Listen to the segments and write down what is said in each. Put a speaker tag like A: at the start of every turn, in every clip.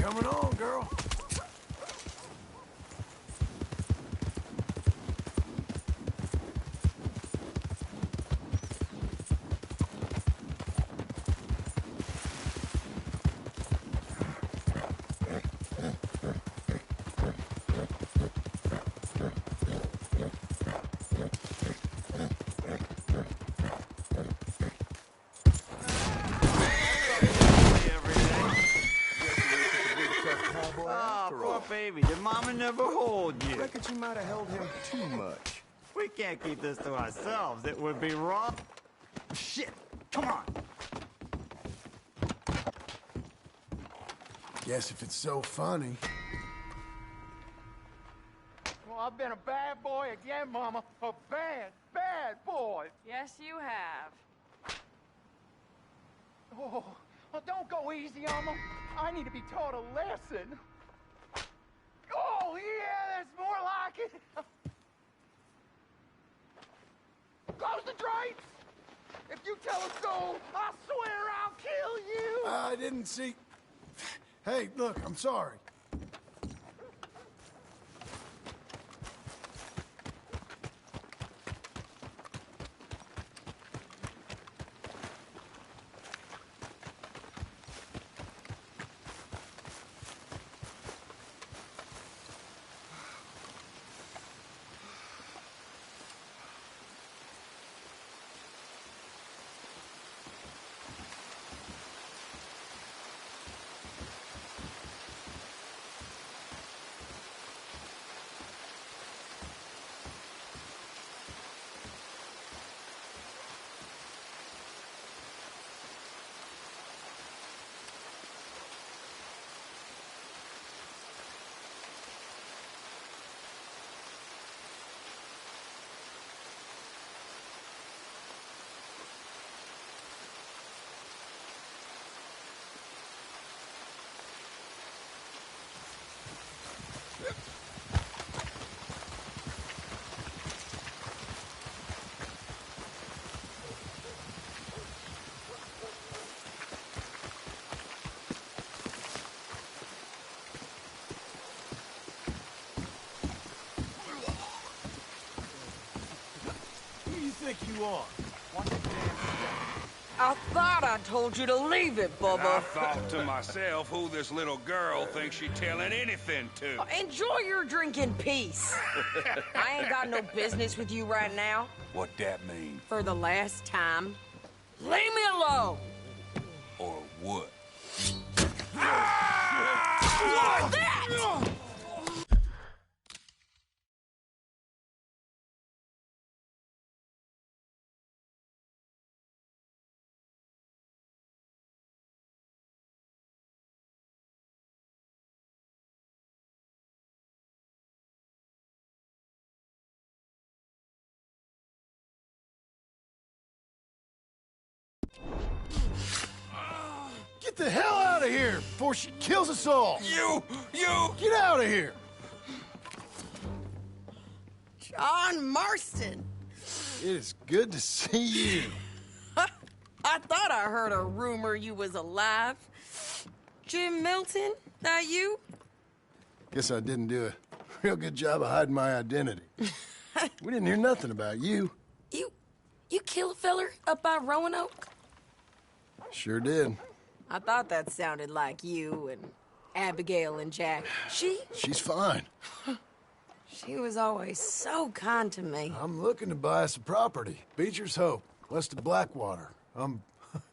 A: coming on, girl.
B: Baby, did Mama never hold you?
A: I reckon she might have held him too much.
B: We can't keep this to ourselves. It would be wrong. Shit! Come on!
A: Guess if it's so funny.
C: Well, I've been a bad boy again, Mama. A bad, bad boy.
D: Yes, you have.
C: Oh, well, don't go easy on them. I need to be taught a lesson. Oh, yeah, that's more like it. Close the drapes. If you tell us so, I swear I'll kill you.
A: I didn't see... Hey, look, I'm sorry. Think you are?
D: I thought I told you to leave it, Bubba.
E: I thought to myself, who this little girl thinks she telling anything to?
D: Enjoy your drink in peace. I ain't got no business with you right now.
E: What that mean?
D: For the last time, leave me alone.
E: Or what?
D: Like that!
A: Get the hell out of here before she kills us all!
E: You!
A: Get out of here!
D: John Marston.
A: It is good to see you.
D: I thought I heard a rumor you was alive. Jim Milton, that you?
A: Guess I didn't do a real good job of hiding my identity. We didn't hear nothing about you.
D: You kill a feller up by Roanoke?
A: Sure did.
D: I thought that sounded like you and Abigail and Jack.
A: She's fine.
D: She was always so kind to me.
A: I'm looking to buy us a property. Beecher's Hope, west of Blackwater. I'm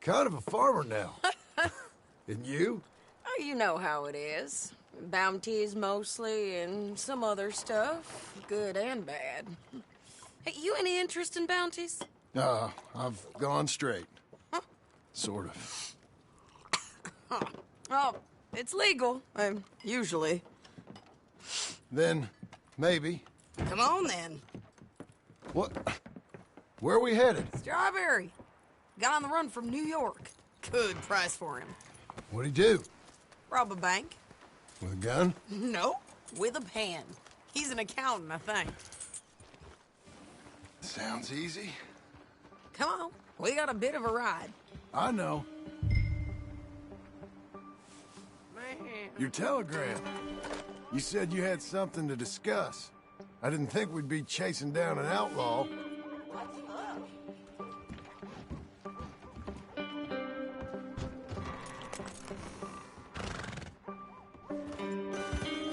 A: kind of a farmer now. And you?
D: Oh, you know how it is. Bounties mostly and some other stuff, good and bad. Hey, you any interest in bounties?
A: I've gone straight.
D: Huh?
A: Sort of.
D: Oh, it's legal, usually.
A: Then, maybe.
D: Come on, then.
A: What? Where are we headed?
D: Strawberry. Got on the run from New York. Good price for him.
A: What'd he do?
D: Rob a bank.
A: With a gun?
D: No, with a pen. He's an accountant, I think.
A: Sounds easy.
D: Come on, we got a bit of a ride.
A: I know.
D: Man,
A: Your telegram. You said you had something to discuss. I didn't think we'd be chasing down an outlaw.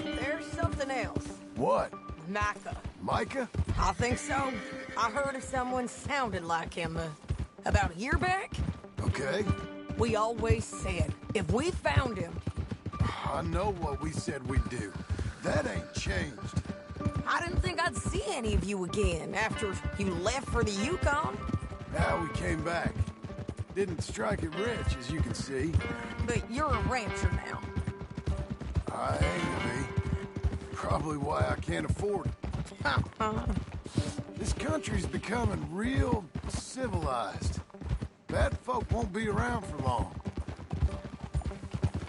D: There's something else.
A: What?
D: Micah.
A: Micah?
D: I think so. I heard of someone sounded like him about a year back.
A: Okay.
D: We always said, if we found him,
A: I know what we said we'd do. That ain't changed.
D: I didn't think I'd see any of you again after you left for the Yukon.
A: Now we came back. Didn't strike it rich, as you can see.
D: But you're a rancher now.
A: I aim to be. Probably why I can't afford it. This country's becoming real civilized. Bad folk won't be around for long.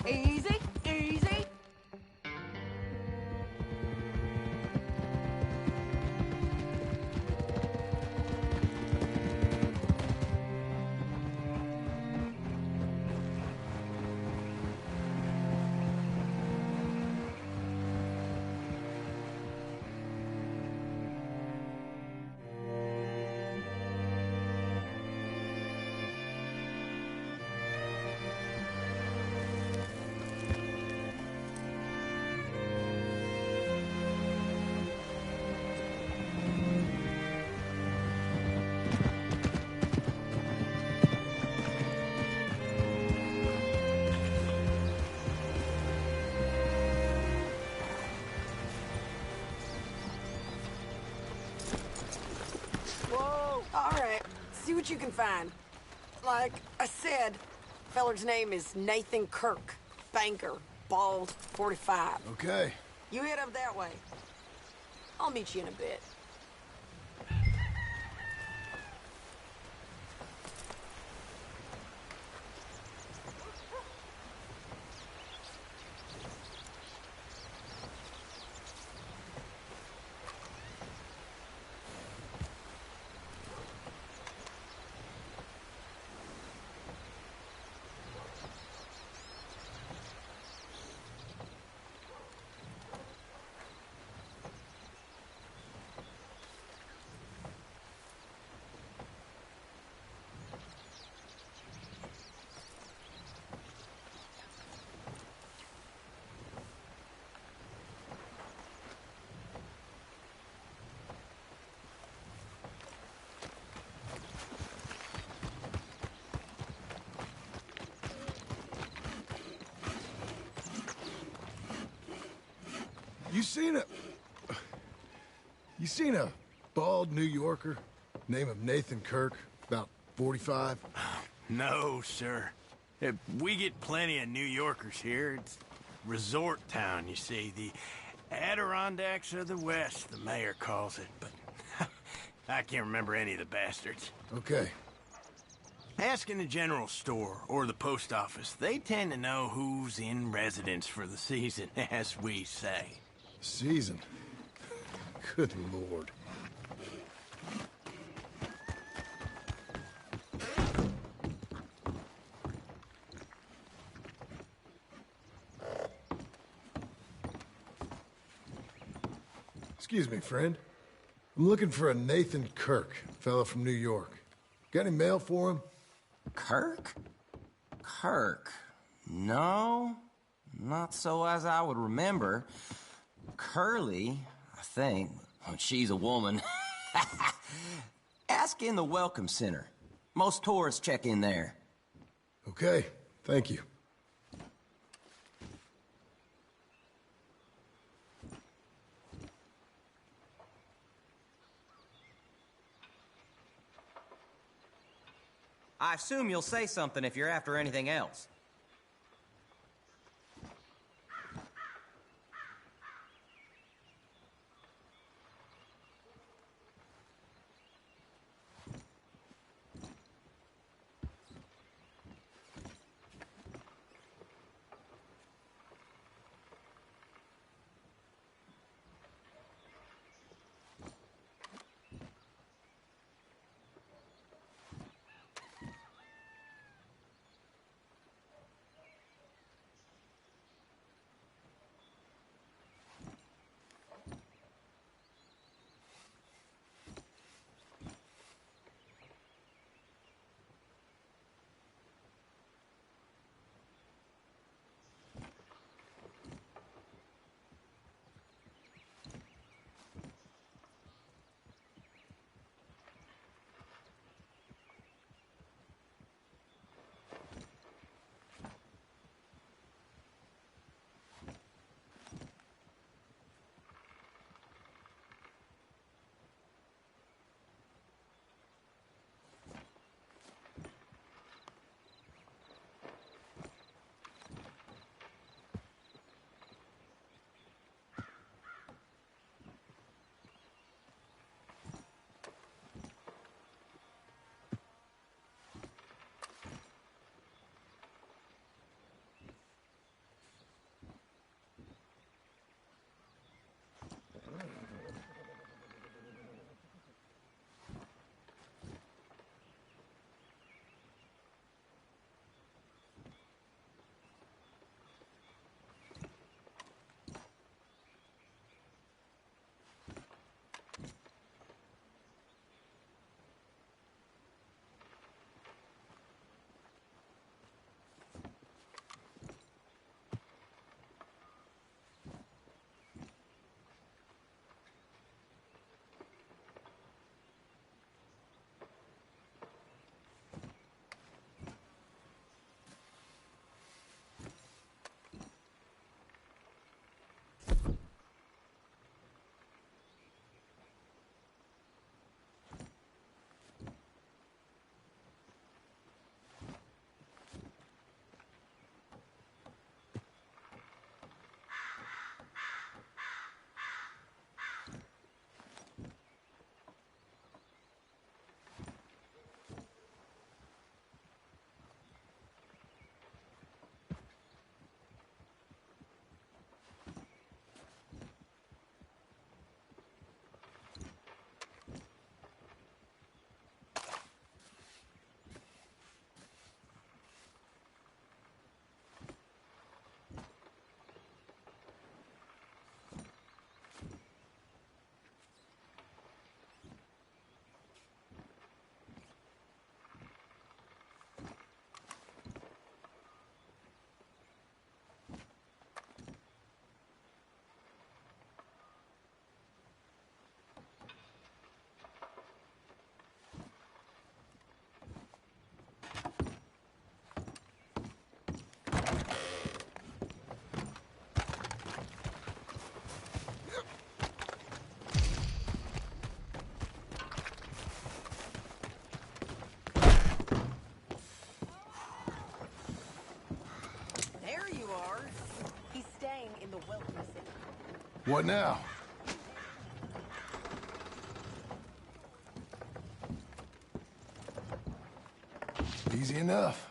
D: Easy, easy. All right, see what you can find. Like I said, feller's name is Nathan Kirk. Banker, bald, 45.
A: Okay.
D: You head up that way. I'll meet you in a bit.
A: You seen a bald New Yorker, name of Nathan Kirk, about 45?
F: No, sir. We get plenty of New Yorkers here. It's resort town, you see. The Adirondacks of the West, the mayor calls it. But I can't remember any of the bastards.
A: Okay.
F: Ask in the general store or the post office. They tend to know who's in residence for the season, as we say.
A: Season? Good Lord. Excuse me, friend. I'm looking for a Nathan Kirk, fellow from New York. Got any mail for him?
G: Kirk? Kirk? No, not so as I would remember. Curly, I think. Oh, she's a woman. Ask in the Welcome Center. Most tourists check in there.
A: Okay, thank you.
G: I assume you'll say something if you're after anything else.
A: What now? Easy enough.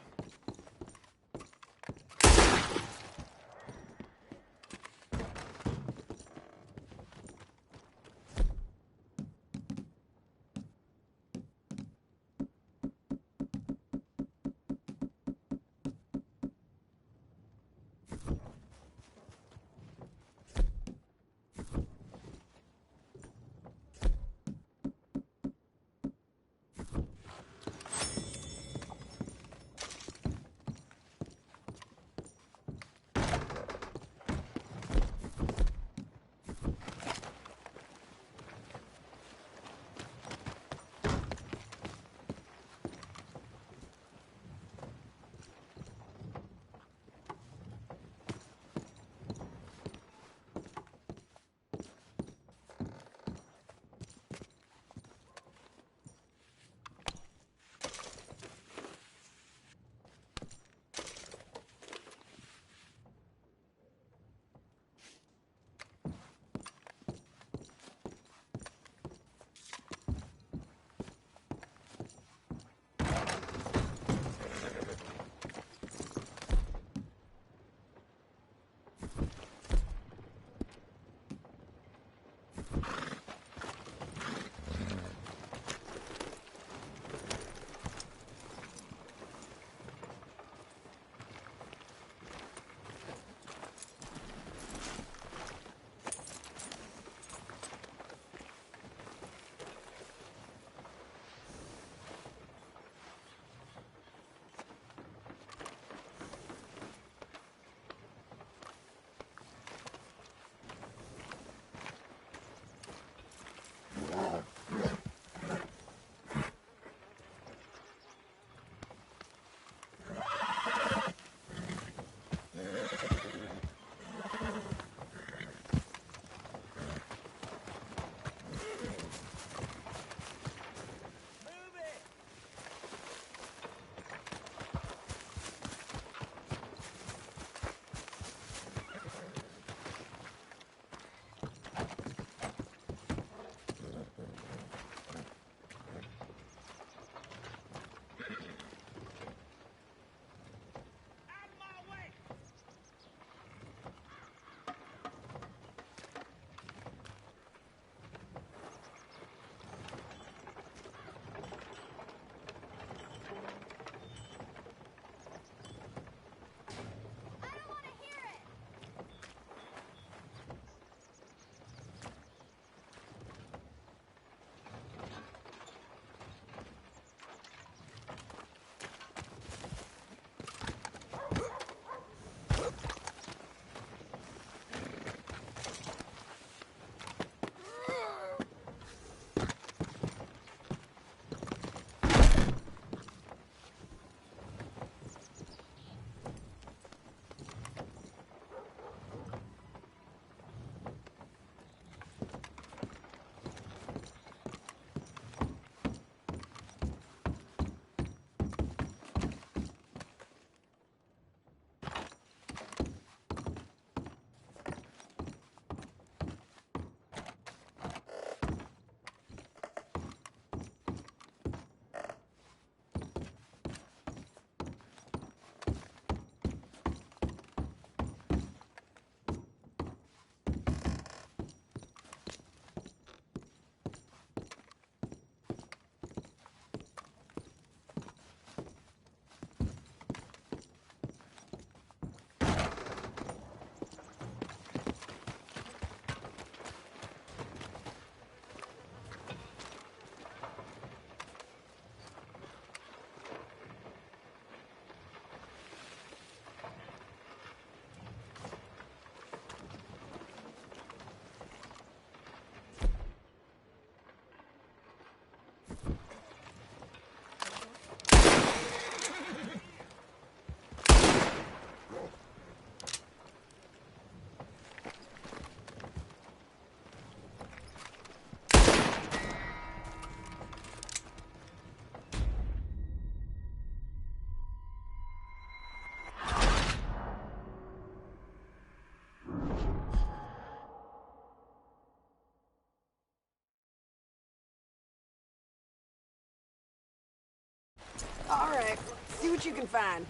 D: All right, see what you can find.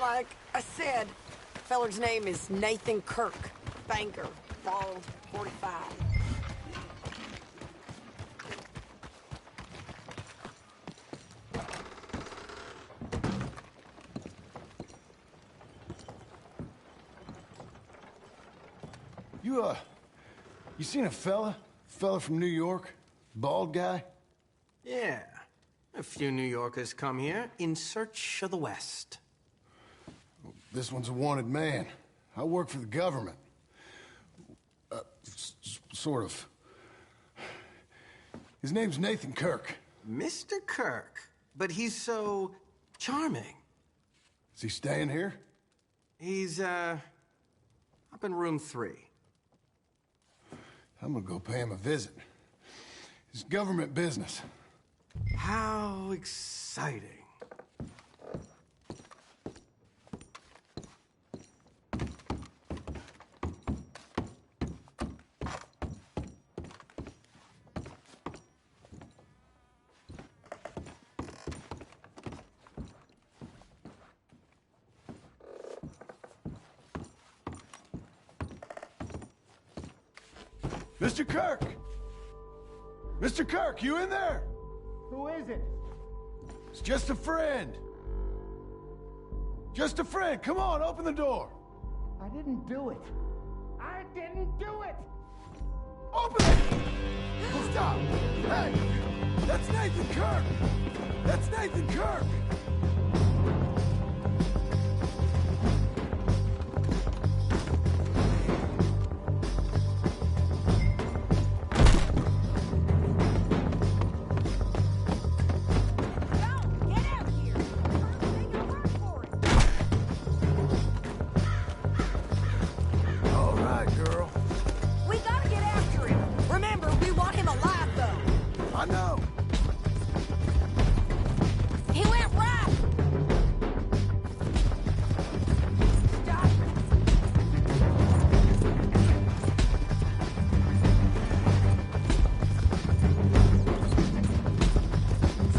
D: Like I said, feller's name is Nathan Kirk. Banker, bald, 45.
A: You seen a fella? Fella from New York? Bald guy?
H: Yeah. A few New Yorkers come here in search of the West.
A: This one's a wanted man. I work for the government. Sort of. His name's Nathan Kirk.
H: Mr. Kirk? But he's so charming.
A: Is he staying here?
H: He's, up in room 3.
A: I'm gonna go pay him a visit. It's government business.
H: How exciting.
A: Mr. Kirk! Mr. Kirk, you in there?
C: Who is it?
A: It's just a friend. Just a friend. Come on, open the door.
C: I didn't do it. I didn't do it!
A: Open it! Oh, stop! Hey! That's Nathan Kirk! That's Nathan Kirk! I know.
D: He went right. Stop.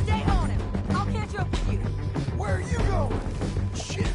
D: Stay on him. I'll catch up with you.
A: Where are you going? Shit.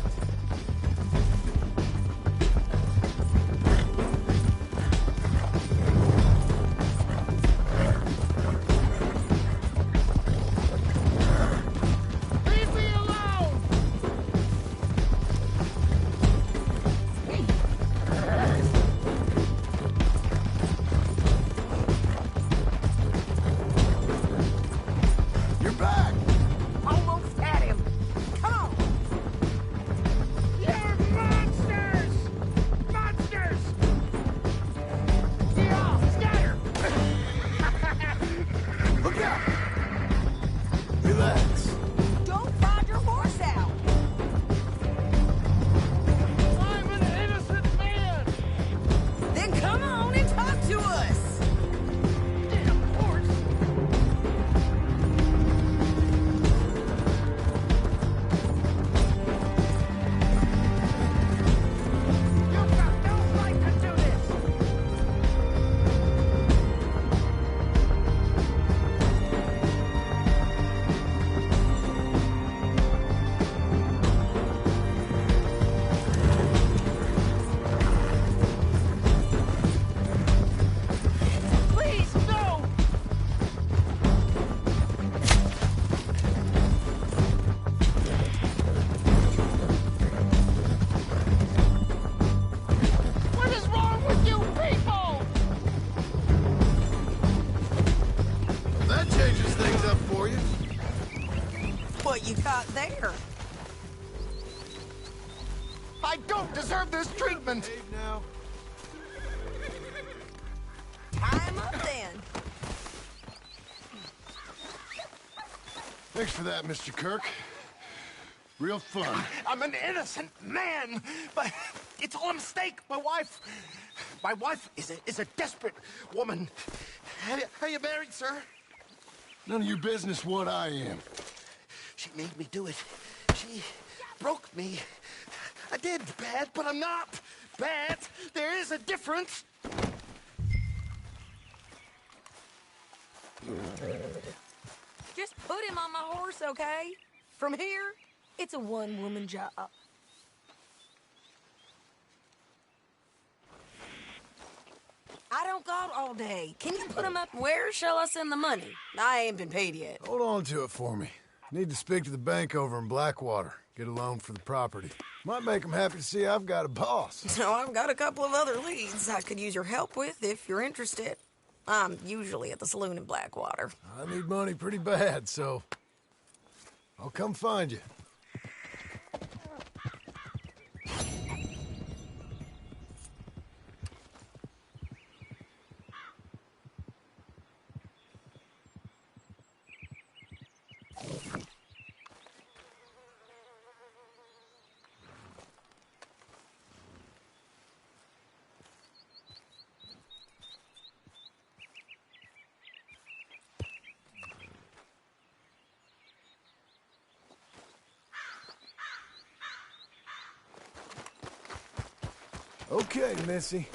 D: What you got there?
C: I don't deserve this treatment!
A: Now.
D: Tie him up then.
A: Thanks for that, Mr. Kirk. Real fun.
C: I'm an innocent man, but it's all a mistake. My wife is a desperate woman. Are you married, sir?
A: None of your business what I am.
C: She made me do it. She broke me. I did bad, but I'm not bad. There is a difference.
D: Just put him on my horse, okay? From here, it's a one-woman job. I don't got all day. Can you put them up? Where shall I send the money? I ain't been paid yet.
A: Hold on to it for me. Need to speak to the bank over in Blackwater. Get a loan for the property. Might make them happy to see I've got a boss.
D: So I've got a couple of other leads I could use your help with if you're interested. I'm usually at the saloon in Blackwater.
A: I need money pretty bad, so I'll come find you. Okay, Missy.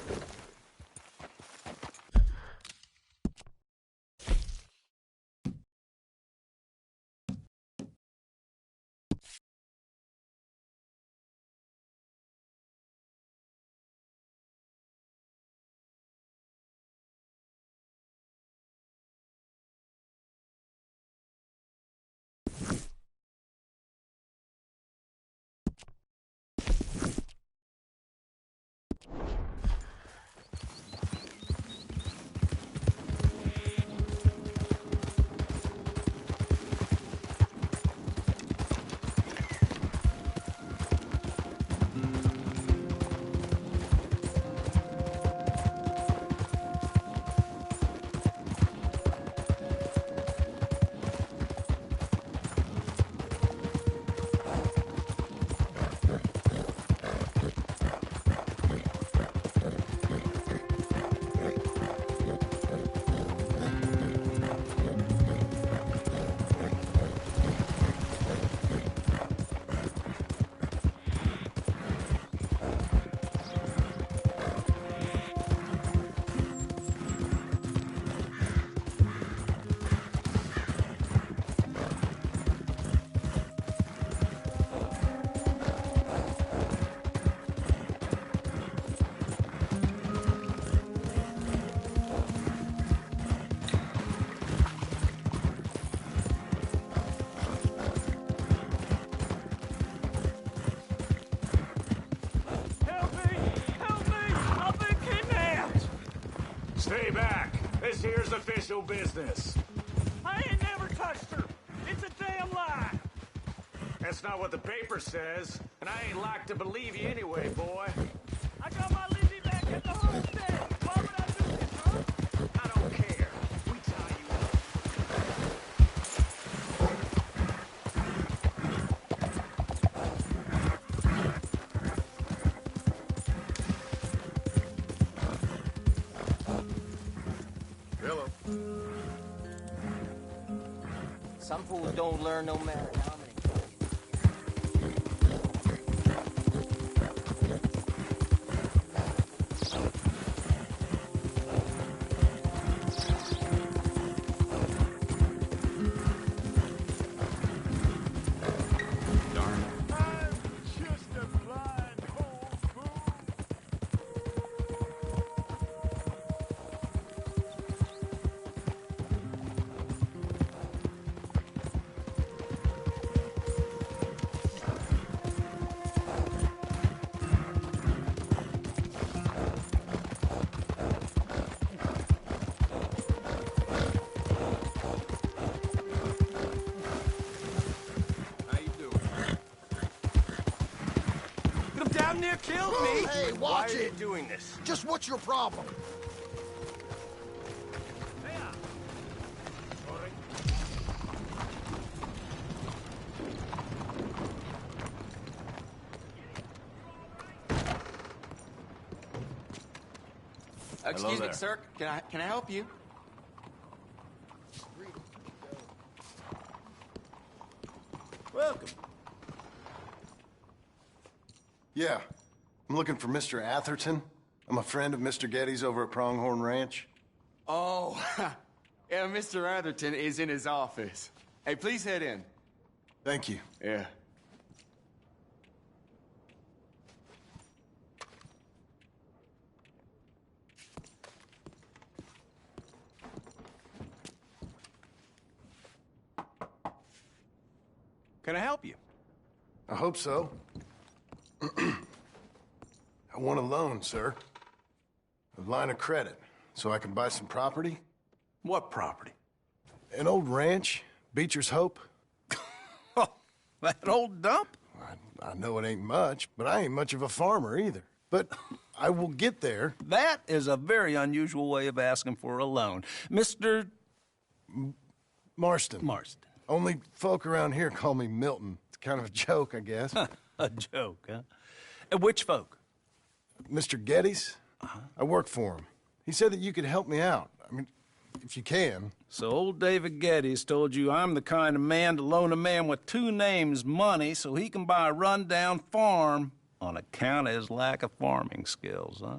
F: Stay back. This here's official business.
B: I ain't never touched her. It's a damn lie.
F: That's not what the paper says, and I ain't like to believe you anyway, boy.
B: I got my Lizzie back at the homestead. Why would I do this, huh?
F: I don't care. We tie you up.
A: Hello.
G: Some fools don't learn no matter how many.
H: Damn near killed me.
C: Hey,
F: Why
C: watch
F: are you
C: it.
F: doing this?
C: Just what's your problem?
I: Excuse me,
F: there.
I: sir. Can I help you?
C: Welcome.
A: Yeah. I'm looking for Mr. Atherton. I'm a friend of Mr. Getty's over at Pronghorn Ranch.
I: Oh, yeah, Mr. Atherton is in his office. Hey, please head in.
A: Thank you.
I: Yeah.
F: Can I help you?
A: I hope so. I want a loan, sir. A line of credit, so I can buy some property.
F: What property?
A: An old ranch, Beecher's Hope.
F: Oh, that old dump?
A: I know it ain't much, but I ain't much of a farmer either. But I will get there.
J: That is a very unusual way of asking for a loan. Mr.
A: Marston.
J: Marston.
A: Only folk around here call me Milton. It's kind of a joke, I guess.
J: A joke, huh? And which folk?
A: Mr. Geddes. I work for him. He said that you could help me out. I mean, if you can.
J: So old David Geddes told you I'm the kind of man to loan a man with two names money so he can buy a rundown farm on account of his lack of farming skills, huh?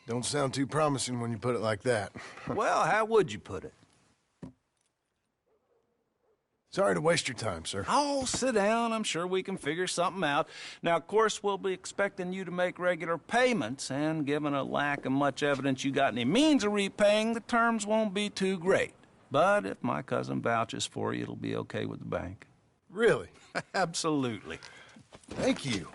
A: Don't sound too promising when you put it like that.
J: Well, how would you put it?
A: Sorry to waste your time, sir.
J: Oh, sit down. I'm sure we can figure something out. Now, of course, we'll be expecting you to make regular payments, and given a lack of much evidence you got any means of repaying, the terms won't be too great. But if my cousin vouches for you, it'll be okay with the bank.
A: Really?
J: Absolutely.
A: Thank you.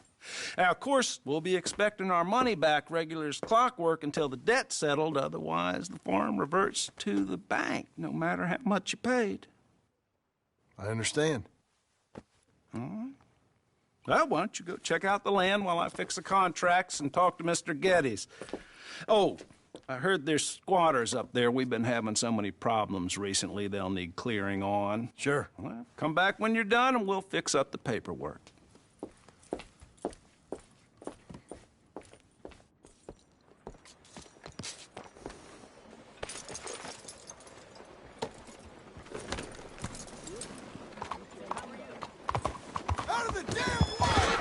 J: Now, of course, we'll be expecting our money back regular as clockwork until the debt's settled. Otherwise, the farm reverts to the bank, no matter how much you paid.
A: I understand.
J: All right. Well, why don't you go check out the land while I fix the contracts and talk to Mr. Geddes. Oh, I heard there's squatters up there. We've been having so many problems recently, they'll need clearing on.
A: Sure.
J: Well, come back when you're done and we'll fix up the paperwork.
A: Out of the damn way!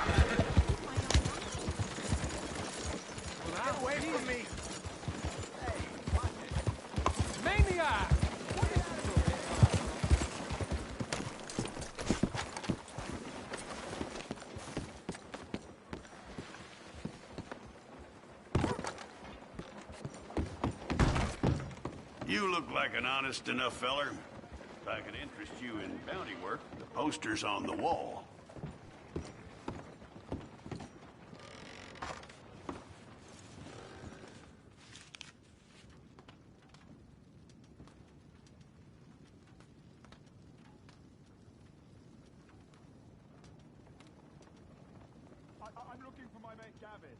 B: Get away from me!
K: Maniac!
F: You look like an honest enough feller. If I could interest you in bounty work, the poster's on the wall.
K: I'm looking for my mate Gavin.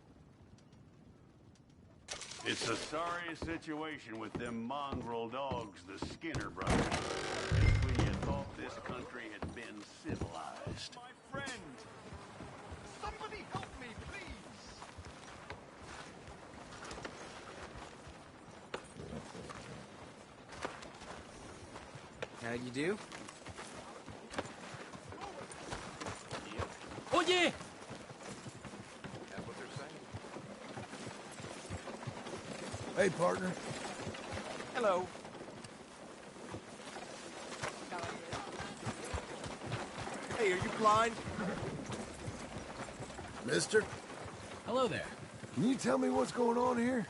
F: It's a sorry situation with them mongrel dogs, the Skinner brothers. Just when you thought this country had been civilized.
K: My friend! Somebody help me, please!
H: How you do?
K: Oh yeah!
A: Hey, partner.
K: Hello. Hey, are you blind?
A: Mister,
L: Hello there.
A: can you tell me what's going on here?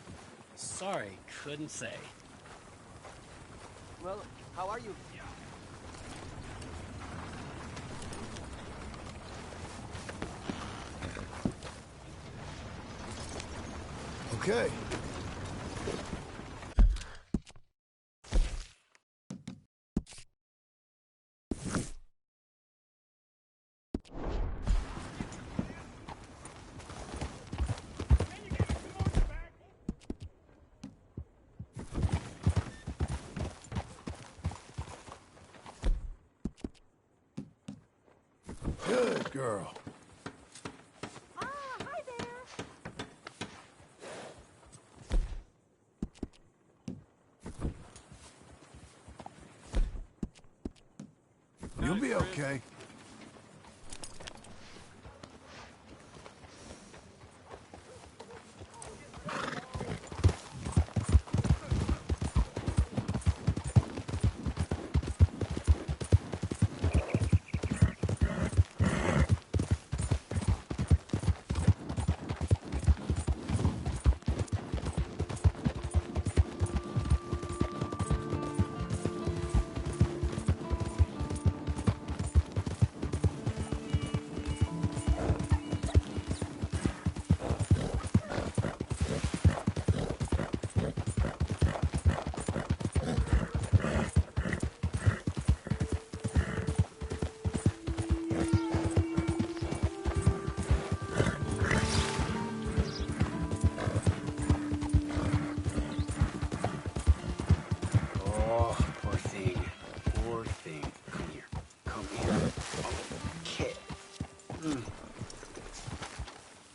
L: Sorry, couldn't say.
I: Well, how are you?
A: Okay. Good girl.
M: Ah, hi there.
A: You'll be okay.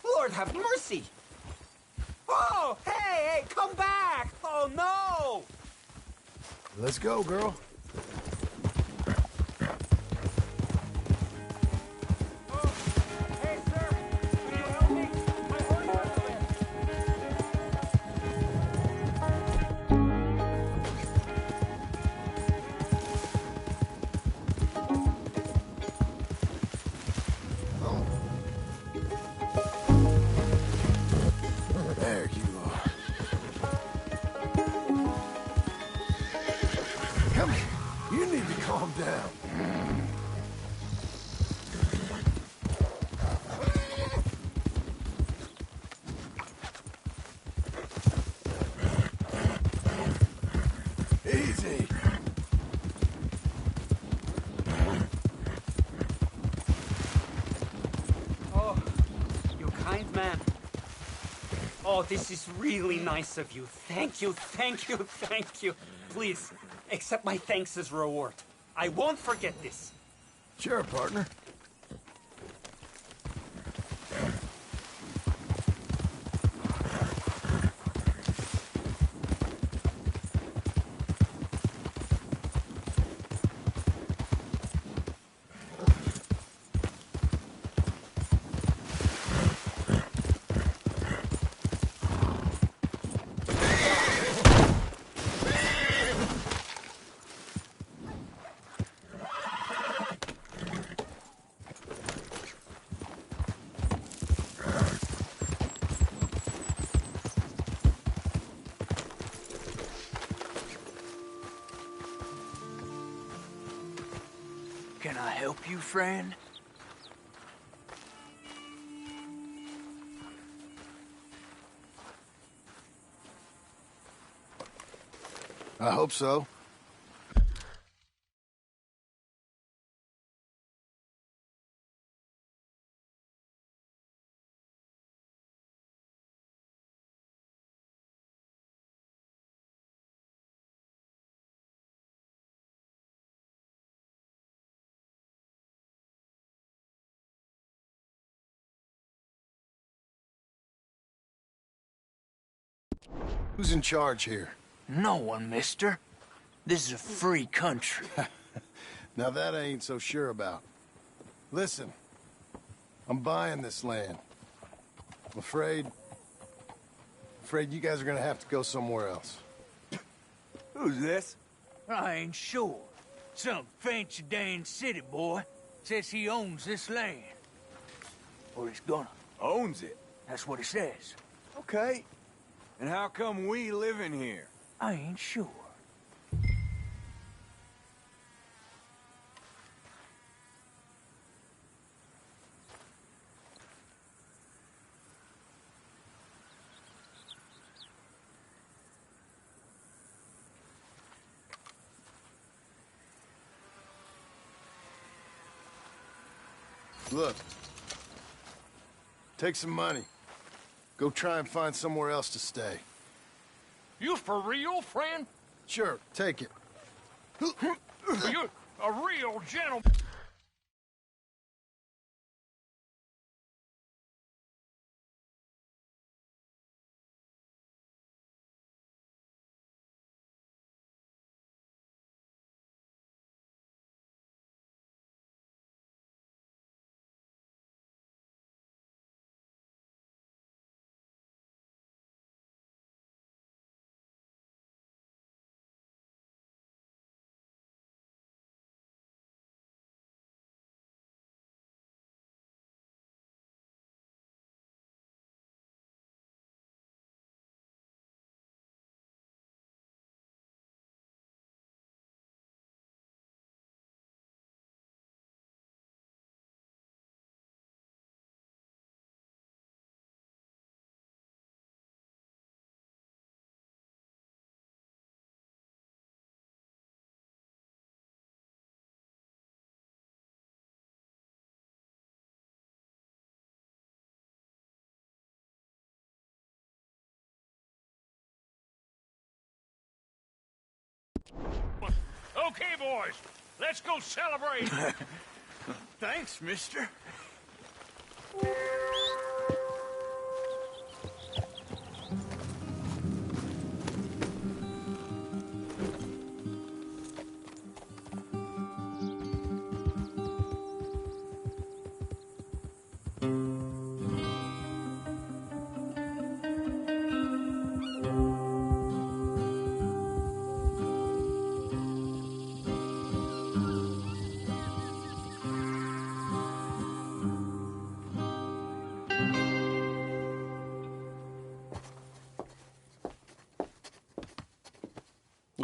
N: Lord have mercy! Oh, hey, come back! Oh, no!
A: Let's go, girl.
N: Hey, sir! Can you help me? My horse got away.
A: There you are. Come here. You need to calm down. Easy.
N: Oh, you kind man. Oh, this is really nice of you. Thank you, thank you, thank you. Please, accept my thanks as reward. I won't forget this.
A: Sure, partner.
F: Can I help you, friend?
A: I hope so. Who's in charge here?
F: No one, mister. This is a free country.
A: Now that I ain't so sure about. Listen, I'm buying this land. I'm afraid you guys are gonna have to go somewhere else.
F: Who's this? I ain't sure. Some fancy Dan city boy says he owns this land. Or he's gonna.
O: Owns it?
F: That's what he says.
O: Okay. And how come we live in here?
F: I ain't sure.
A: Look. Take some money. Go try and find somewhere else to stay.
K: You for real, friend?
A: Sure, take it.
K: You're a real gentleman. Okay, boys, let's go celebrate.
F: Thanks, mister.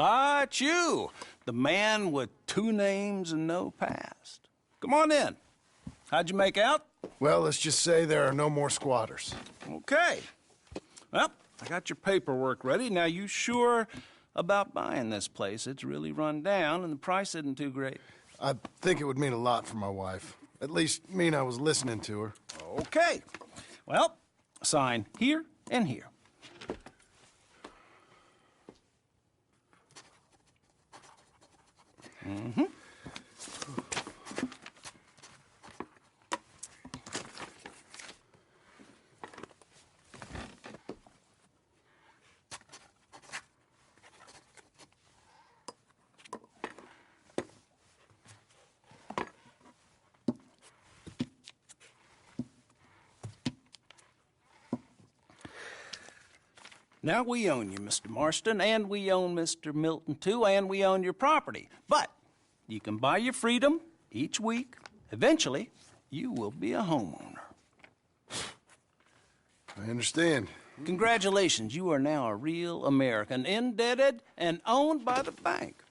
J: Ah, it's you, the man with 2 names and no past. Come on in. How'd you make out?
A: Well, let's just say there are no more squatters.
J: Okay. Well, I got your paperwork ready. Now, you sure about buying this place? It's really run down, and the price isn't too great.
A: I think it would mean a lot for my wife. At least mean I was listening to her.
J: Okay. Well, sign here and here. Mm-hmm. Now, we own you, Mr. Marston, and we own Mr. Milton, too, and we own your property. But you can buy your freedom each week. Eventually, you will be a homeowner.
A: I understand.
J: Congratulations, you are now a real American, indebted and owned by the bank.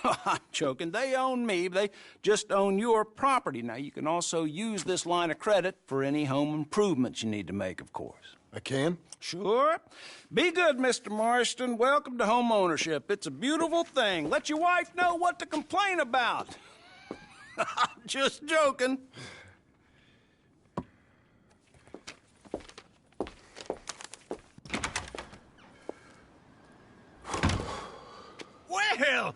J: I'm joking. They own me. They just own your property. Now, you can also use this line of credit for any home improvements you need to make, of course.
A: I can?
J: Sure. Be good, Mr. Marston. Welcome to home ownership. It's a beautiful thing. Let your wife know what to complain about. I'm just joking.
F: Well,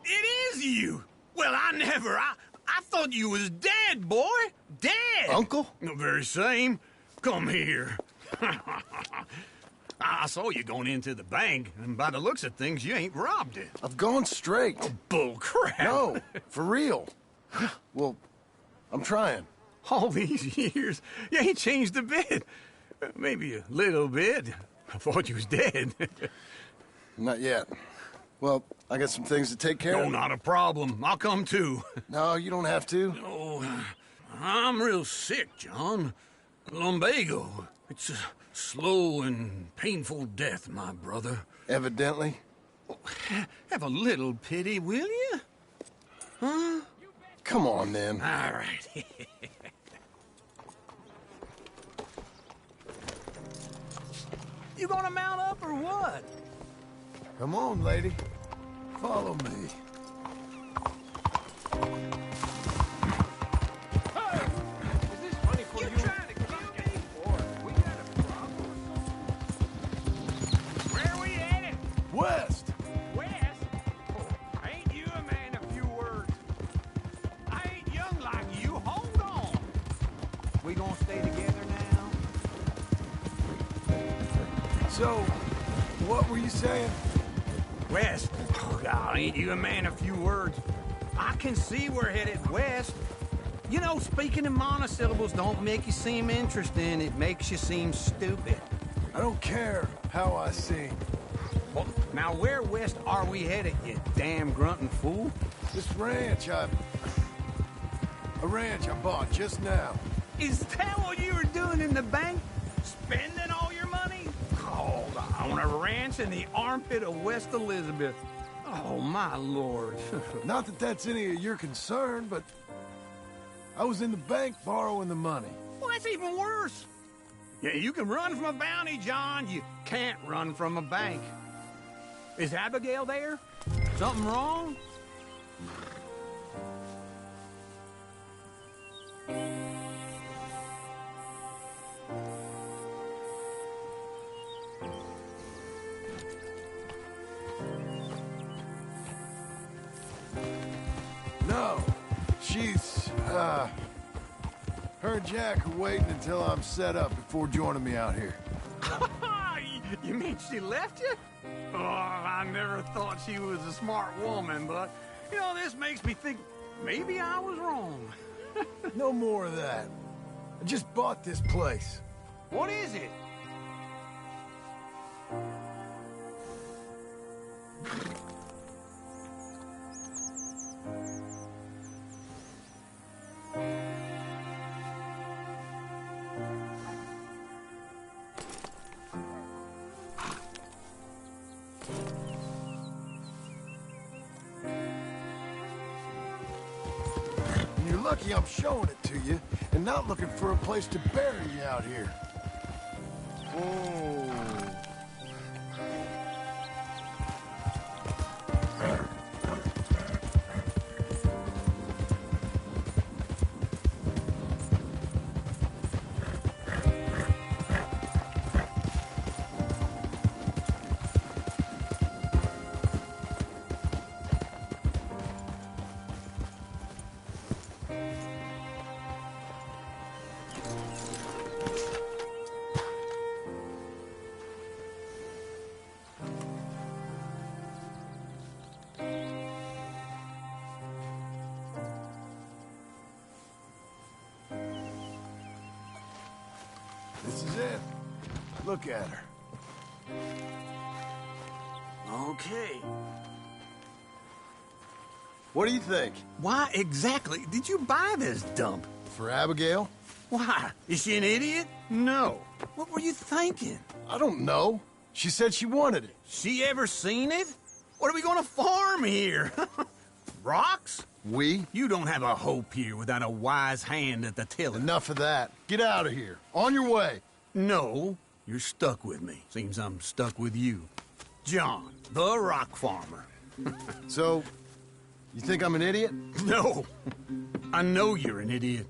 F: it is you. Well, I thought you was dead, boy. Dead.
A: Uncle?
F: The very same. Come here. I saw you going into the bank, and by the looks of things, you ain't robbed it.
A: I've gone straight.
F: Oh, bull crap.
A: No, for real. Well, I'm trying.
F: All these years, you ain't changed a bit. Maybe a little bit. I thought you was dead.
A: Not yet. Well, I got some things to take care of.
F: No, not a problem. I'll come too.
A: No, you don't have to.
F: Oh, I'm real sick, John. Lumbago. It's a slow and painful death, my brother.
A: Evidently.
F: Have a little pity, will you? Huh?
A: Come on, then.
F: All right. You gonna mount up or what?
A: Come on, lady. Follow me. West!
F: West? Oh, ain't you a man of few words? I ain't young like you. Hold on. We gonna stay together now?
A: So, what were you saying?
F: West? Oh, God, ain't you a man of few words? I can see we're headed west. You know, speaking in monosyllables don't make you seem interesting. It makes you seem stupid.
A: I don't care how I sing.
F: Well, now where west are we headed, you damn grunting fool?
A: This ranch I bought just now.
F: Is that what you were doing in the bank? Spending all your money? Oh, on a ranch in the armpit of West Elizabeth. Oh, my lord.
A: Not that that's any of your concern, but I was in the bank borrowing the money.
F: Well, that's even worse. Yeah, you can run from a bounty, John. You can't run from a bank. Is Abigail there? Something wrong?
A: No, she's, Her and Jack are waiting until I'm set up before joining me out here.
F: You mean she left you? Oh, I never thought she was a smart woman, but, you know, this makes me think maybe I was wrong.
A: No more of that. I just bought this place.
F: What is it?
A: You're lucky I'm showing it to you and not looking for a place to bury you out here. Oh. This is it. Look at her.
F: Okay.
A: What do you think?
F: Why exactly did you buy this dump?
A: For Abigail?
F: Why? Is she an idiot? No. What were you thinking?
A: I don't know. She said she wanted it.
F: She ever seen it? What are we gonna farm here? Rocks?
A: We?
F: You don't have a hope here without a wise hand at the tiller.
A: Enough of that. Get out of here. On your way.
F: No, you're stuck with me. Seems I'm stuck with you. John, the rock farmer.
A: So, you think I'm an idiot?
F: No. I know you're an idiot.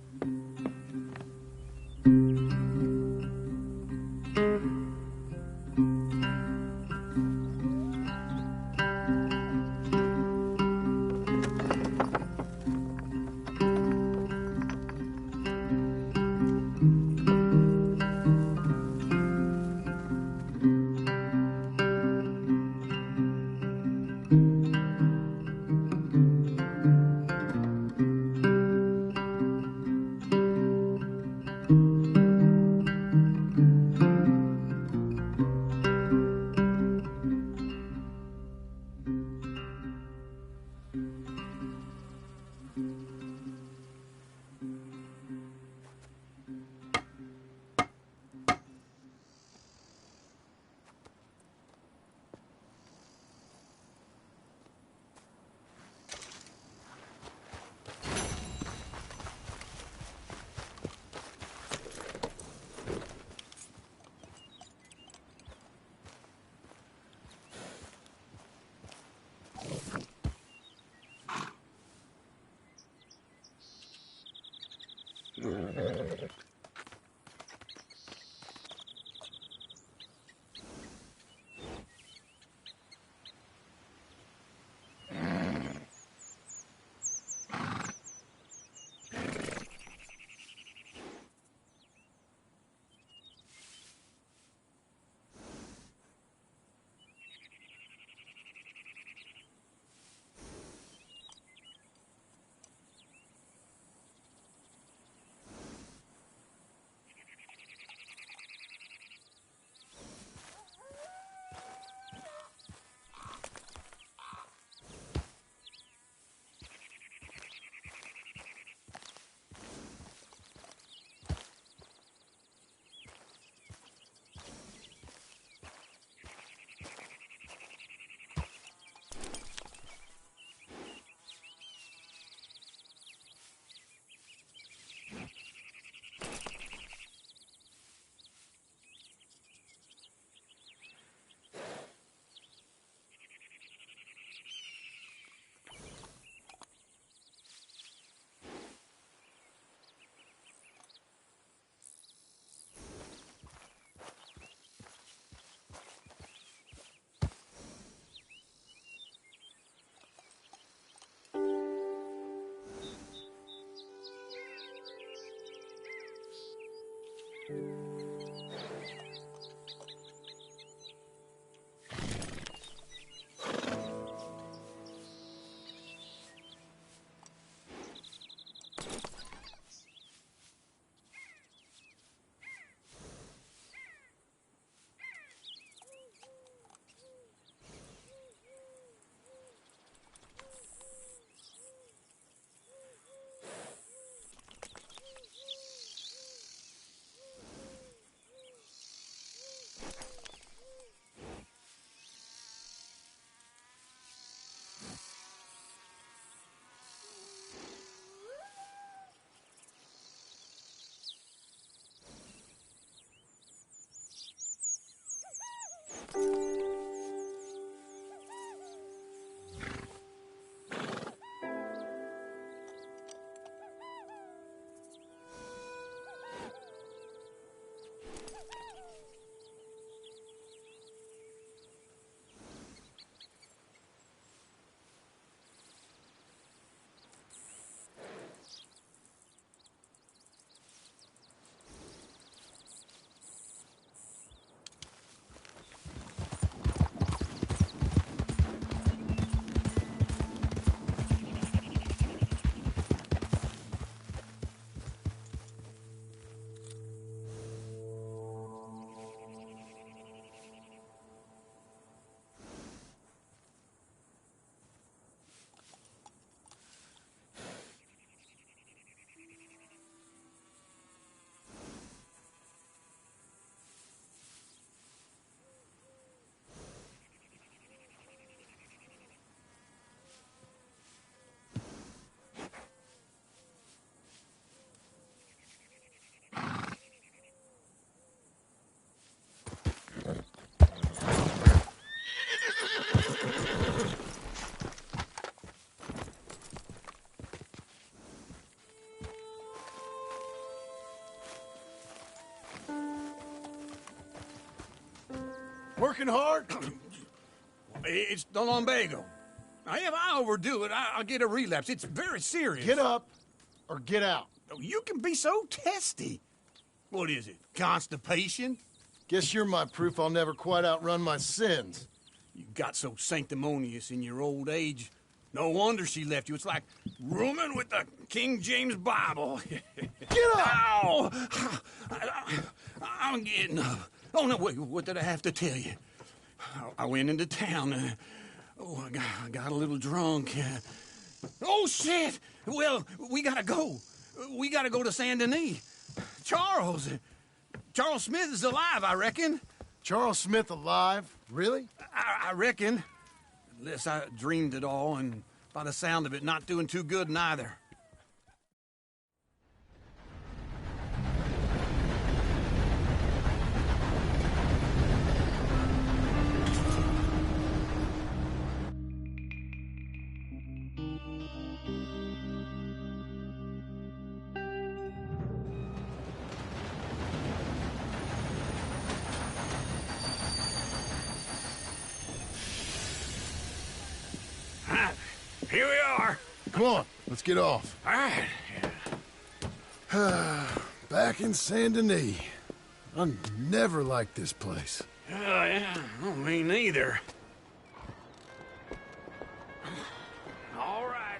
F: Working hard? It's the lumbago. If I overdo it, I'll get a relapse. It's very serious.
A: Get up or get out.
F: You can be so testy. What is it, constipation?
A: Guess you're my proof I'll never quite outrun my sins.
F: You got so sanctimonious in your old age. No wonder she left you. It's like rooming with the King James Bible.
A: Get up!
F: Ow! I'm getting up. Oh, no, wait, what did I have to tell you? I went into town. I got a little drunk. Oh, shit! Well, we gotta go. We gotta go to Saint Denis. Charles Smith is alive, I reckon.
A: Charles Smith alive? Really?
F: I reckon. Unless I dreamed it all, and by the sound of it, not doing too good neither. Here we are.
A: Come on, let's get off.
F: All right.
A: Back in Saint Denis. I never liked this place.
F: Yeah, well, me neither. All right.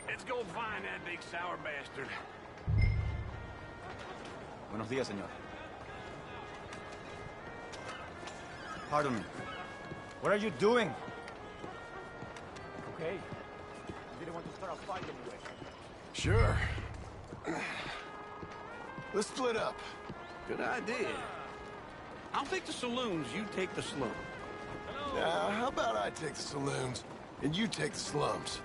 F: Let's go find that big sour bastard.
I: Buenos días, señor. Pardon me. What are you doing? Okay. You didn't want to start a fight anyway.
A: Sure. Let's split up.
F: Good idea. I'll take the saloons, you take the slum.
A: Now, how about I take the saloons, and you take the slums?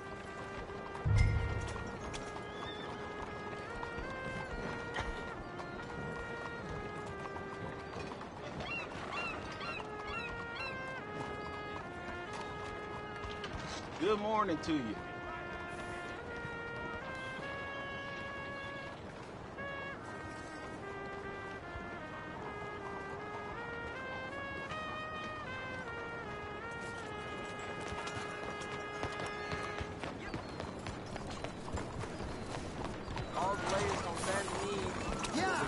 J: Good morning to you.
B: All the ladies on Saint Denis.
C: Yeah.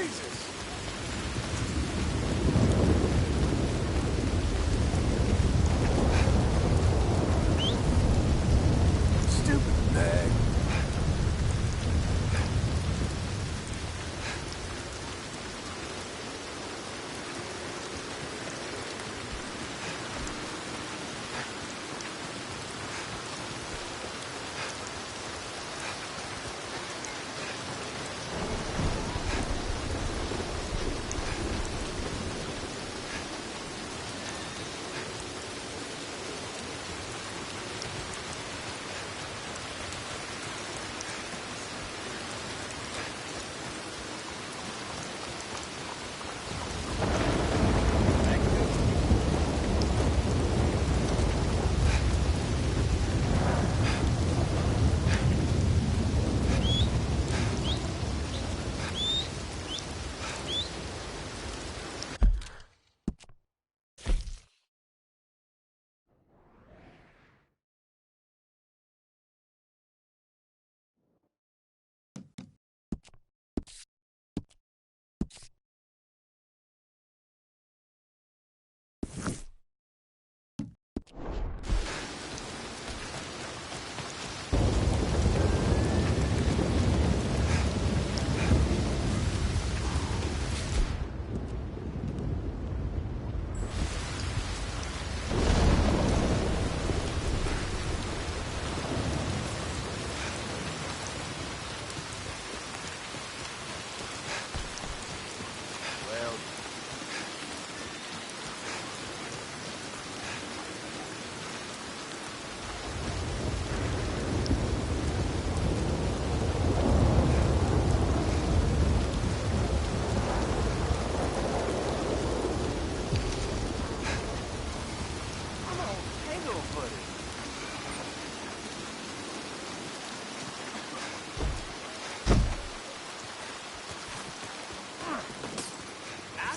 A: Jesus! Stupid bag.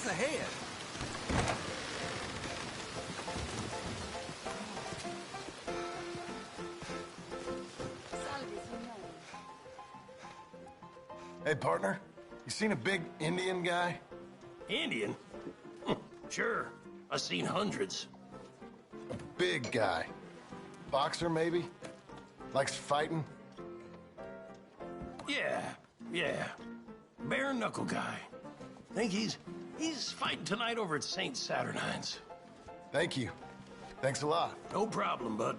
F: Ahead.
A: Hey, partner. You seen a big Indian guy?
P: Indian? Sure. I've seen hundreds.
A: A big guy. Boxer, maybe? Likes fighting?
P: Yeah. Bare knuckle guy. Think he's fighting tonight over at St. Saturnine's.
A: Thank you. Thanks a lot.
P: No problem, bud.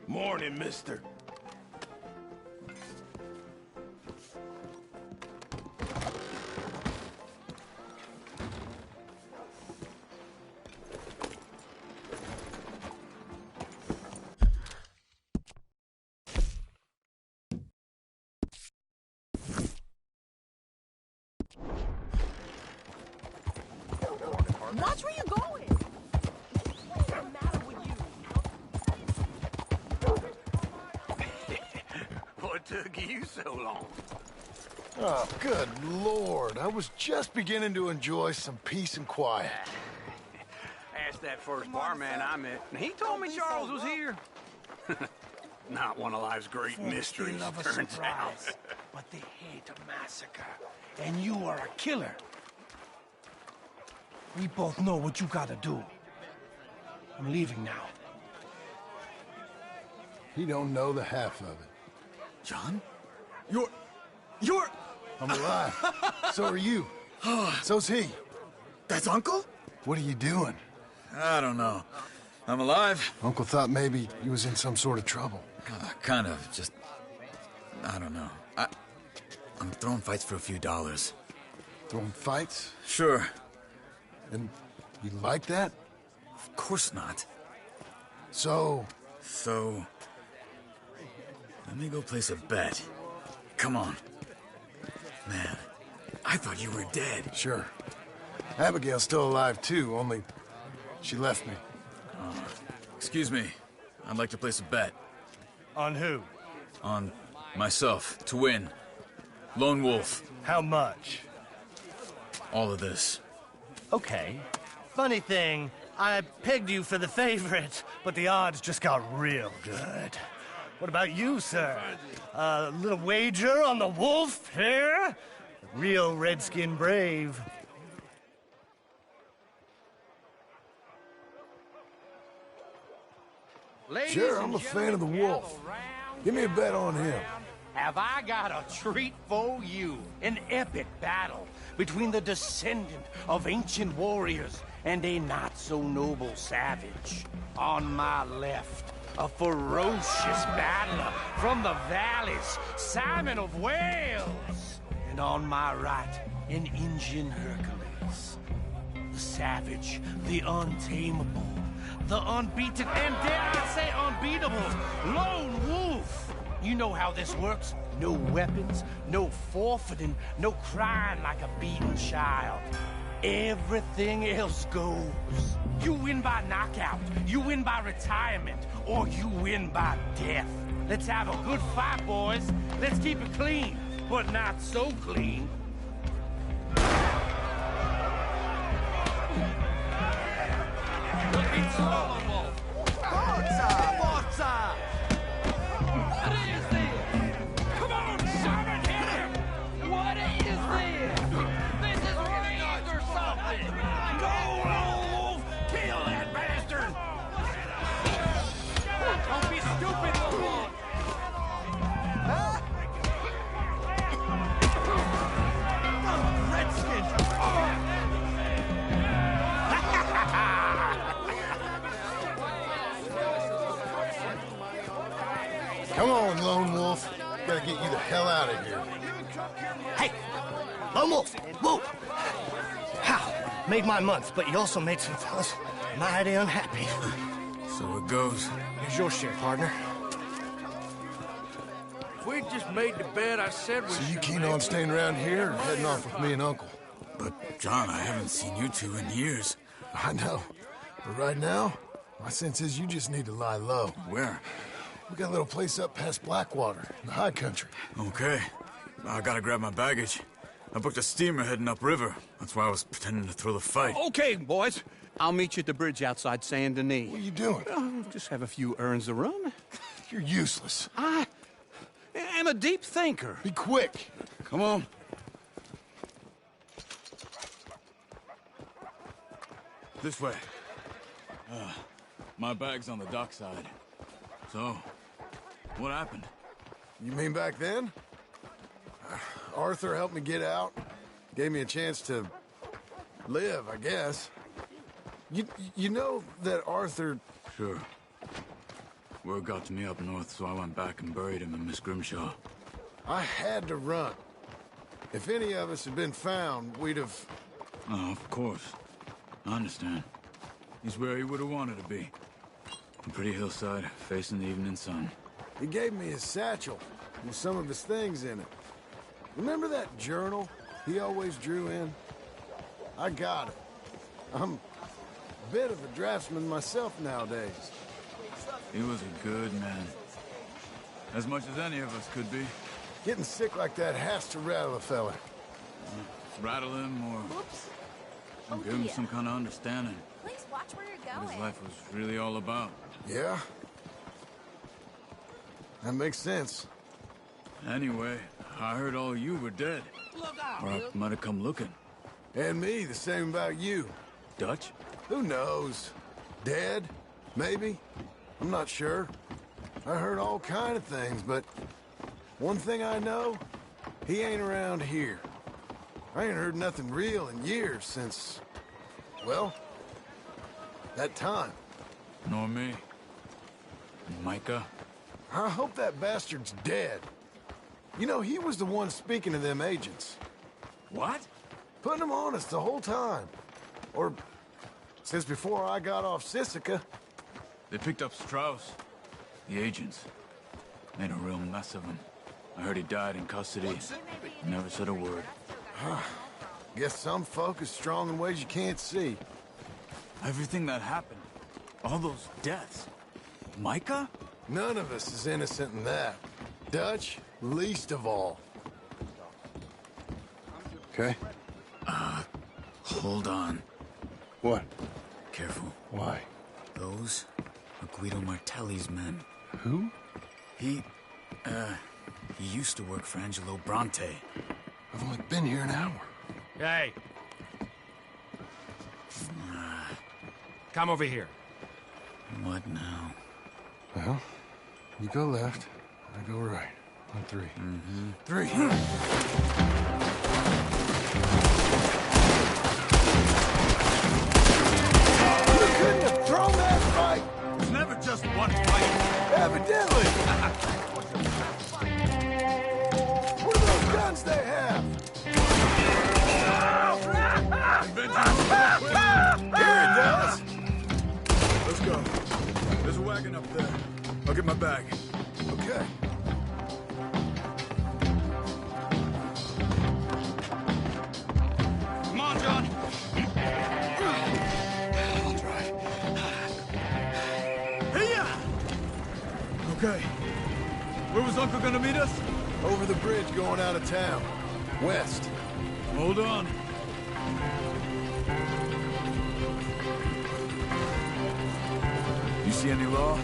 P: Morning, mister.
M: Watch where you're going! What's the matter with you?
F: What took you so long?
A: Oh, good Lord. I was just beginning to enjoy some peace and quiet.
O: Asked that first barman I met, and he told me Charles was here. Not one of life's great mysteries,
Q: They love a
O: turns out.
Q: surprise, but they hate a massacre. And you are a killer. We both know what you gotta do. I'm leaving now.
A: He don't know the half of it.
Q: John?
A: You're... I'm alive. So are you. So's he.
Q: That's Uncle?
A: What are you doing?
Q: I don't know. I'm alive.
A: Uncle thought maybe you was in some sort of trouble.
Q: Kind of. Just... I don't know. I'm throwing fights for a few dollars.
A: Throwing fights?
Q: Sure.
A: And you like that?
Q: Of course not.
A: So...
Q: Let me go place a bet. Come on. Man, I thought you were dead.
A: Sure. Abigail's still alive, too, only she left me.
Q: Excuse me. I'd like to place a bet.
R: On who?
Q: On myself, to win. Lone Wolf.
R: How much?
Q: all of this?
C: Okay. Funny thing, I pegged you for the favorite, but the odds just got real good. What about you, sir? A little wager on the wolf here? Real redskin brave.
A: Sure, I'm a fan of the wolf. Give me a bet on him.
C: Have I got a treat for you? An epic battle between the descendant of ancient warriors and a not-so-noble savage. On my left, a ferocious battler from the valleys, Simon of Wales. And on my right, an Indian Hercules. The savage, the untamable, the unbeaten, and dare I say unbeatable, lone wolf. You know how this works. No weapons, no forfeiting, no crying like a beaten child. Everything else goes. You win by knockout, you win by retirement, or you win by death. Let's have a good fight, boys. Let's keep it clean, but not so clean. It's all wolf. What's up? What is this? Come on, Simon, hit him! What is this? This is rage or something! Go, lone wolf! Kill that bastard! Don't be stupid, lone wolf! Redskin!
A: Come on, Lone Wolf. Gotta get you the hell out of here.
C: Hey! Lone Wolf! Whoa! How? Made my month, but you also made some fellas mighty unhappy.
Q: So it goes.
C: Here's your share, partner.
F: If we'd just made the bet I said we
A: So you
F: should
A: keen
F: make,
A: on staying around here or heading off with me and Uncle?
Q: But, John, I haven't seen you two in years.
A: I know. But right now, my sense is you just need to lie low.
Q: Where?
A: We got a little place up past Blackwater, in the high country.
Q: Okay. I gotta grab my baggage. I booked a steamer heading upriver. That's why I was pretending to throw the fight.
C: Okay, boys. I'll meet you at the bridge outside Saint Denis.
A: What are you doing?
C: Just have a few errands to run.
A: You're useless.
C: I am a deep thinker.
A: Be quick.
Q: Come on. This way. My bag's on the dockside. So, what happened?
A: You mean back then? Arthur helped me get out. Gave me a chance to live, I guess. You know that Arthur...
Q: Sure. Word got to me up north, so I went back and buried him in Miss Grimshaw.
A: I had to run. If any of us had been found, we'd have...
Q: Oh, of course. I understand. He's where he would have wanted to be. A pretty hillside, facing the evening sun.
A: He gave me his satchel with some of his things in it. Remember that journal he always drew in? I got it. I'm a bit of a draftsman myself nowadays.
Q: He was a good man. As much as any of us could be.
A: Getting sick like that has to rattle a fella.
Q: Rattle him or give him some kind of understanding.
M: Please watch where you're
Q: What his
M: going.
Q: life was really all about.
A: Yeah? That makes sense.
Q: Anyway, I heard all you were dead. Or I might have come looking.
A: And me, the same about you.
Q: Dutch?
A: Who knows? Dead? Maybe? I'm not sure. I heard all kind of things, but one thing I know, he ain't around here. I ain't heard nothing real in years since, well, that time.
Q: Nor me. Micah?
A: I hope that bastard's dead. You know, he was the one speaking to them agents.
Q: What?
A: Putting them on us the whole time. Or since before I got off Sisika.
Q: They picked up Strauss. The agents. Made a real mess of him. I heard he died in custody. Never said a word.
A: Guess some folk is strong in ways you can't see.
Q: Everything that happened. All those deaths. Micah?
A: None of us is innocent in that. Dutch, least of all. Okay?
Q: Hold on.
A: What?
Q: Careful.
A: Why?
Q: Those are Guido Martelli's men.
A: Who?
Q: He used to work for Angelo Bronte.
A: I've only been here an hour.
R: Hey. Come over here.
Q: What now?
A: Well, you go left, I go right. On three.
Q: Mm-hmm.
A: Three. You couldn't have thrown that fight!
F: It's never just one fight.
A: Evidently! What are those guns they have? Here it does!
Q: Let's go. There's a wagon up there. I'll get my bag.
A: Okay.
Q: Come on, John. I'll drive. Hey-ya! Okay. Where was Uncle gonna meet us?
A: Over the bridge going out of town. West.
Q: Hold on. You see any law?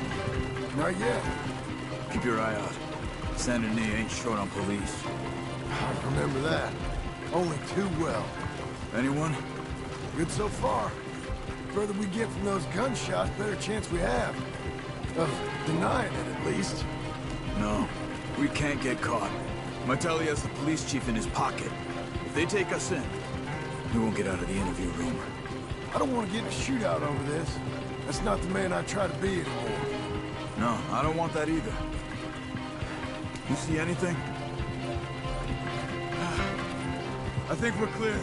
A: Not yet.
Q: Keep your eye out. Saint Denis ain't short on police.
A: I remember that. Only too well.
Q: Anyone?
A: Good so far. The further we get from those gunshots, better chance we have. Of denying it, at least.
Q: No. We can't get caught. Martelli has the police chief in his pocket. If they take us in, he won't get out of the interview room.
A: I don't want to get in a shootout over this. That's not the man I try to be anymore.
Q: No, I don't want that either. You see anything? I think we're clear.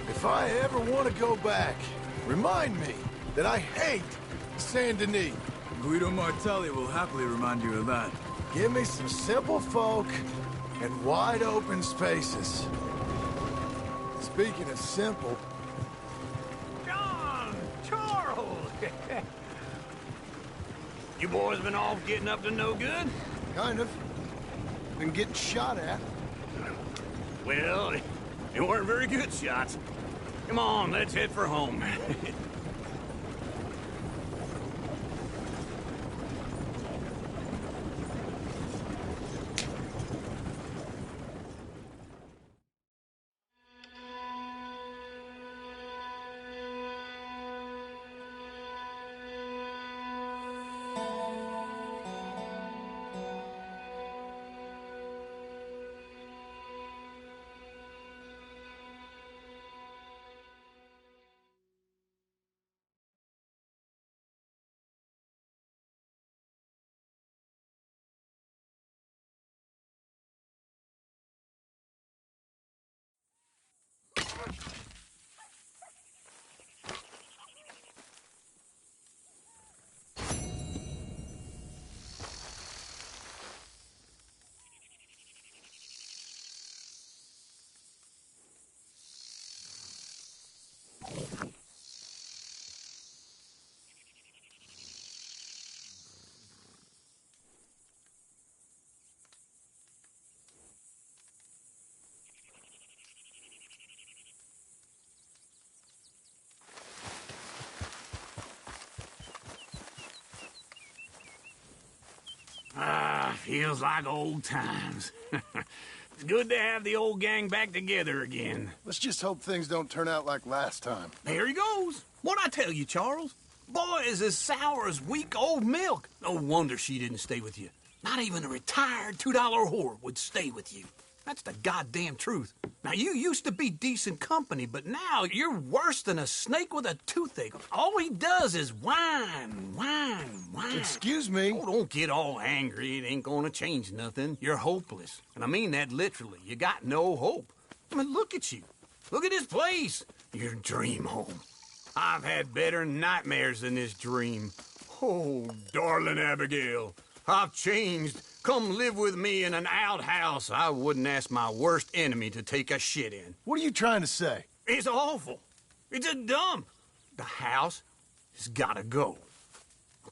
A: If I ever want to go back, remind me that I hate Saint Denis.
Q: Guido Martelli will happily remind you of that.
A: Give me some simple folk and wide open spaces. Speaking of simple...
O: John! Charles! You boys been off getting up to no good?
A: Kind of. Been getting shot at.
O: Well, they weren't very good shots. Come on, let's head for home. Feels like old times. It's good to have the old gang back together again.
A: Let's just hope things don't turn out like last time.
O: There he goes. What'd I tell you, Charles? Boy is as sour as weak old milk. No wonder she didn't stay with you. Not even a retired $2 whore would stay with you. That's the goddamn truth. Now, you used to be decent company, but now you're worse than a snake with a toothache. All he does is whine, whine, whine.
A: Excuse me?
O: Oh, don't get all angry. It ain't gonna change nothing. You're hopeless. And I mean that literally. You got no hope. I mean, look at you. Look at this place. Your dream home. I've had better nightmares than this dream. Oh, darling Abigail, I've changed. Come live with me in an outhouse I wouldn't ask my worst enemy to take a shit in.
A: What are you trying to say?
O: It's awful. It's a dump. The house has gotta go.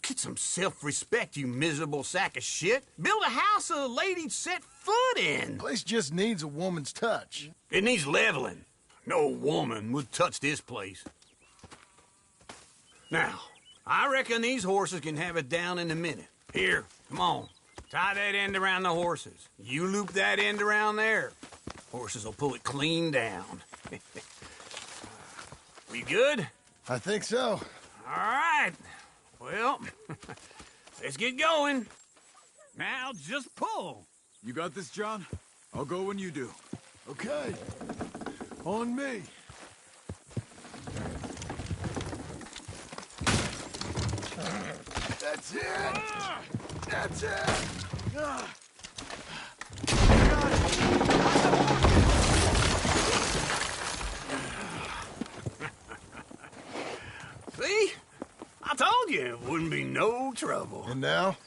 O: Get some self-respect, you miserable sack of shit. Build a house a lady'd set foot in.
A: The place just needs a woman's touch.
O: It needs leveling. No woman would touch this place. Now, I reckon these horses can have it down in a minute. Here, come on. Tie that end around the horses. You loop that end around there. Horses will pull it clean down. We good?
A: I think so.
O: All right. Well, let's get going. Now, just pull.
Q: You got this, John? I'll go when you do.
A: Okay. On me. That's it! That's it!
O: See? I told you it wouldn't be no trouble.
A: And now?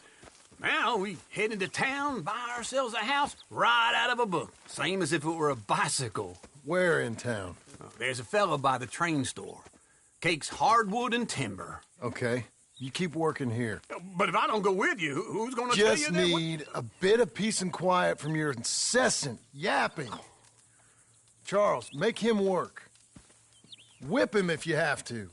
O: Now we head into town, buy ourselves a house right out of a book. Same as if it were a bicycle.
A: Where in town?
O: There's a fella by the train store. Cakes hardwood and timber.
A: Okay. You keep working here.
O: But if I don't go with you, who's gonna tell you
A: Just
O: that?
A: need a bit of peace and quiet from your incessant yapping. Charles, make him work. Whip him if you have to.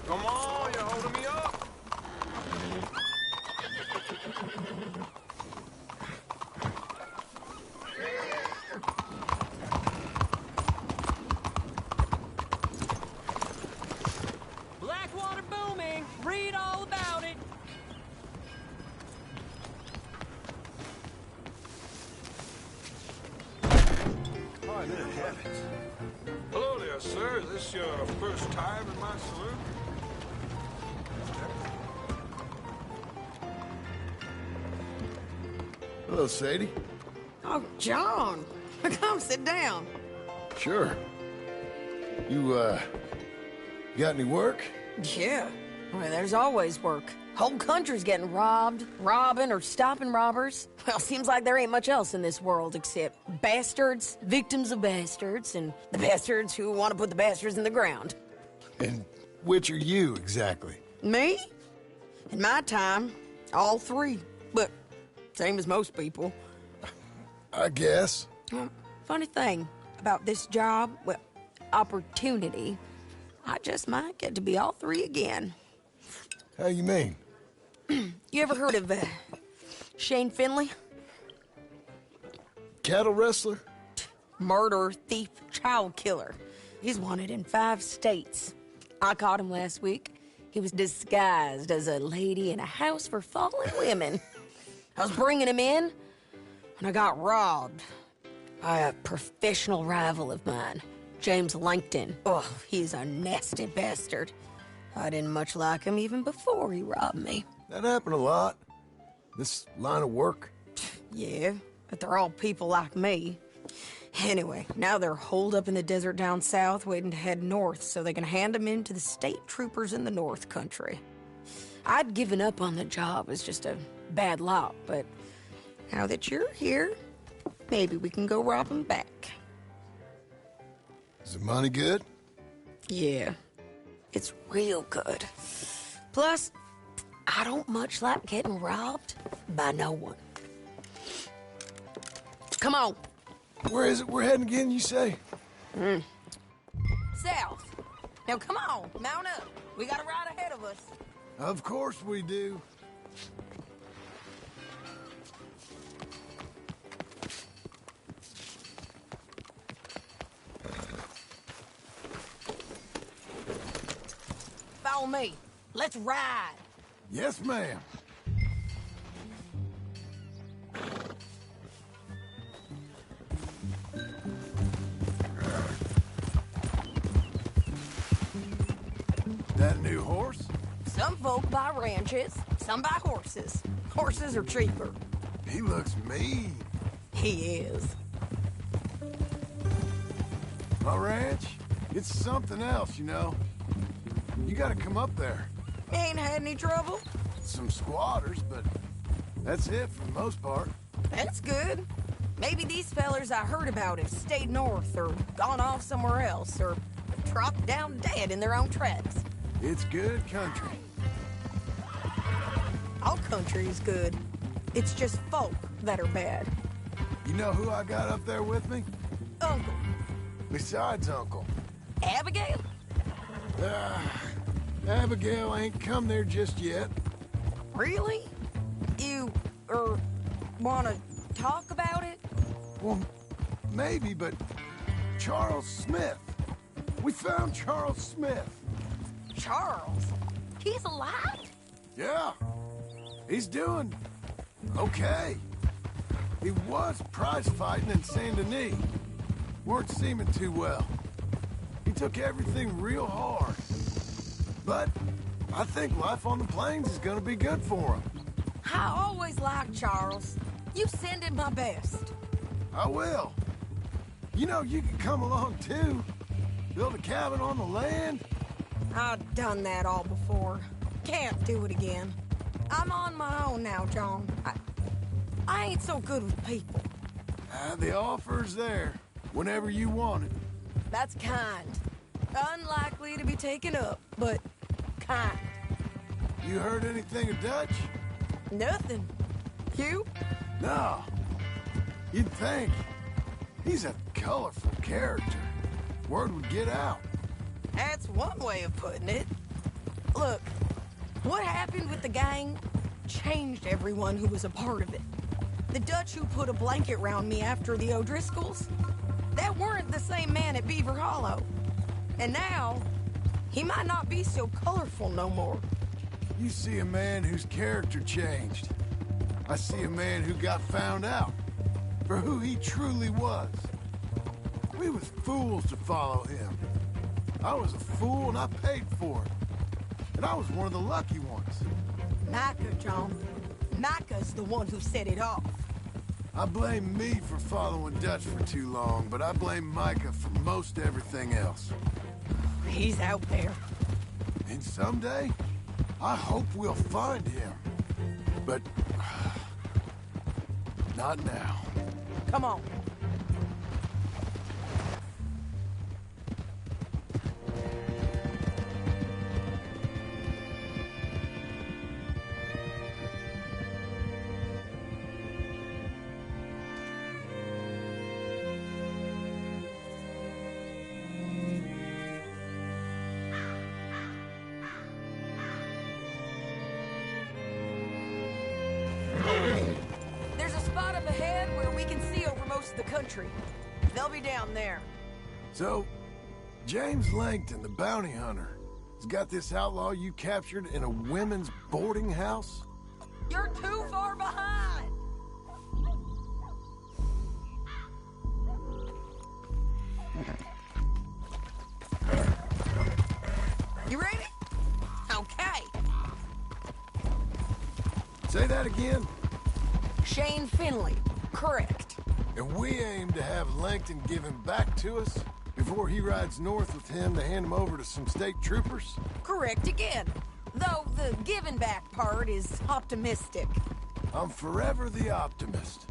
K: Come on, you're holding me up.
N: Blackwater booming. Read all about it.
E: Hello there, sir. Is this your first time in my saloon?
A: Hello, Sadie.
D: Oh, John. Come sit down.
A: Sure. You got any work?
D: Yeah. Well, there's always work. Whole country's getting robbed, robbing, or stopping robbers. Well, seems like there ain't much else in this world except bastards, victims of bastards, and the bastards who want to put the bastards in the ground.
A: And which are you, exactly?
D: Me? In my time, all three. But same as most people.
A: I guess.
D: Well, funny thing about this job, well, opportunity, I just might get to be all three again.
A: How you mean?
D: You ever heard of Shane Finley?
A: Cattle wrestler?
D: Murderer, thief, child killer. He's wanted in 5 states. I caught him last week. He was disguised as a lady in a house for fallen women. I was bringing him in, and I got robbed by a professional rival of mine, James Langton. Oh, he's a nasty bastard. I didn't much like him even before he robbed me.
A: That happened a lot. This line of work.
D: Yeah, but they're all people like me. Anyway, now they're holed up in the desert down south waiting to head north so they can hand them in to the state troopers in the north country. I'd given up on the job as just a bad lot, but now that you're here, maybe we can go rob them back.
A: Is the money good?
D: Yeah, it's real good. Plus, I don't much like getting robbed by no one. Come on.
A: Where is it we're heading again, you say?
D: South. Now come on, mount up. We got a ride ahead of us.
A: Of course we do.
D: Follow me. Let's ride.
A: Yes, ma'am. That a new horse?
D: Some folk buy ranches, some buy horses. Horses are cheaper.
A: He looks mean.
D: He is.
A: My ranch, it's something else, you know. You gotta come up there.
D: Ain't had any trouble?
A: Some squatters, but that's it for the most part.
D: That's good. Maybe these fellers I heard about have stayed north or gone off somewhere else or dropped down dead in their own tracks.
A: It's good country.
D: All country is good. It's just folk that are bad.
A: You know who I got up there with me?
D: Uncle.
A: Besides Uncle.
D: Abigail?
A: Abigail ain't come there just yet.
D: Really? You, wanna talk about it?
A: Well, maybe, but Charles Smith. We found Charles Smith.
D: Charles? He's alive?
A: Yeah. He's doing okay. He was prize fighting in Saint Denis. Weren't seeming too well. He took everything real hard. But I think life on the plains is gonna be good for him.
D: I always liked Charles. You send him my best.
A: I will. You know, you can come along too. Build a cabin on the land.
D: I've done that all before. Can't do it again. I'm on my own now, John. I ain't so good with people.
A: The offer's there, whenever you want it.
D: That's kind. Unlikely to be taken up, but kind.
A: You heard anything of Dutch?
D: Nothing. You?
A: No. You'd think. He's a colorful character. Word would get out.
D: That's one way of putting it. Look, what happened with the gang changed everyone who was a part of it. The Dutch who put a blanket round me after the O'Driscolls, that weren't the same man at Beaver Hollow. And now, he might not be so colorful no more.
A: You see a man whose character changed. I see a man who got found out for who he truly was. We was fools to follow him. I was a fool and I paid for it. And I was one of the lucky ones.
M: Micah, John. Micah's the one who set it off.
A: I blame me for following Dutch for too long, but I blame Micah for most everything else.
M: He's out there.
A: And someday, I hope we'll find him. But... not now.
M: Come on. There's a spot up ahead where we can see over most of the country. They'll be down there.
A: So, James Langton, the bounty hunter, has got this outlaw you captured in a women's boarding house?
M: You're too far behind! You ready? Okay.
A: Say that again?
M: Shane Finley. Correct.
A: And we aim to have Langton give him back to us before he rides north with him to hand him over to some state troopers?
M: Correct again. Though the giving back part is optimistic.
A: I'm forever the optimist.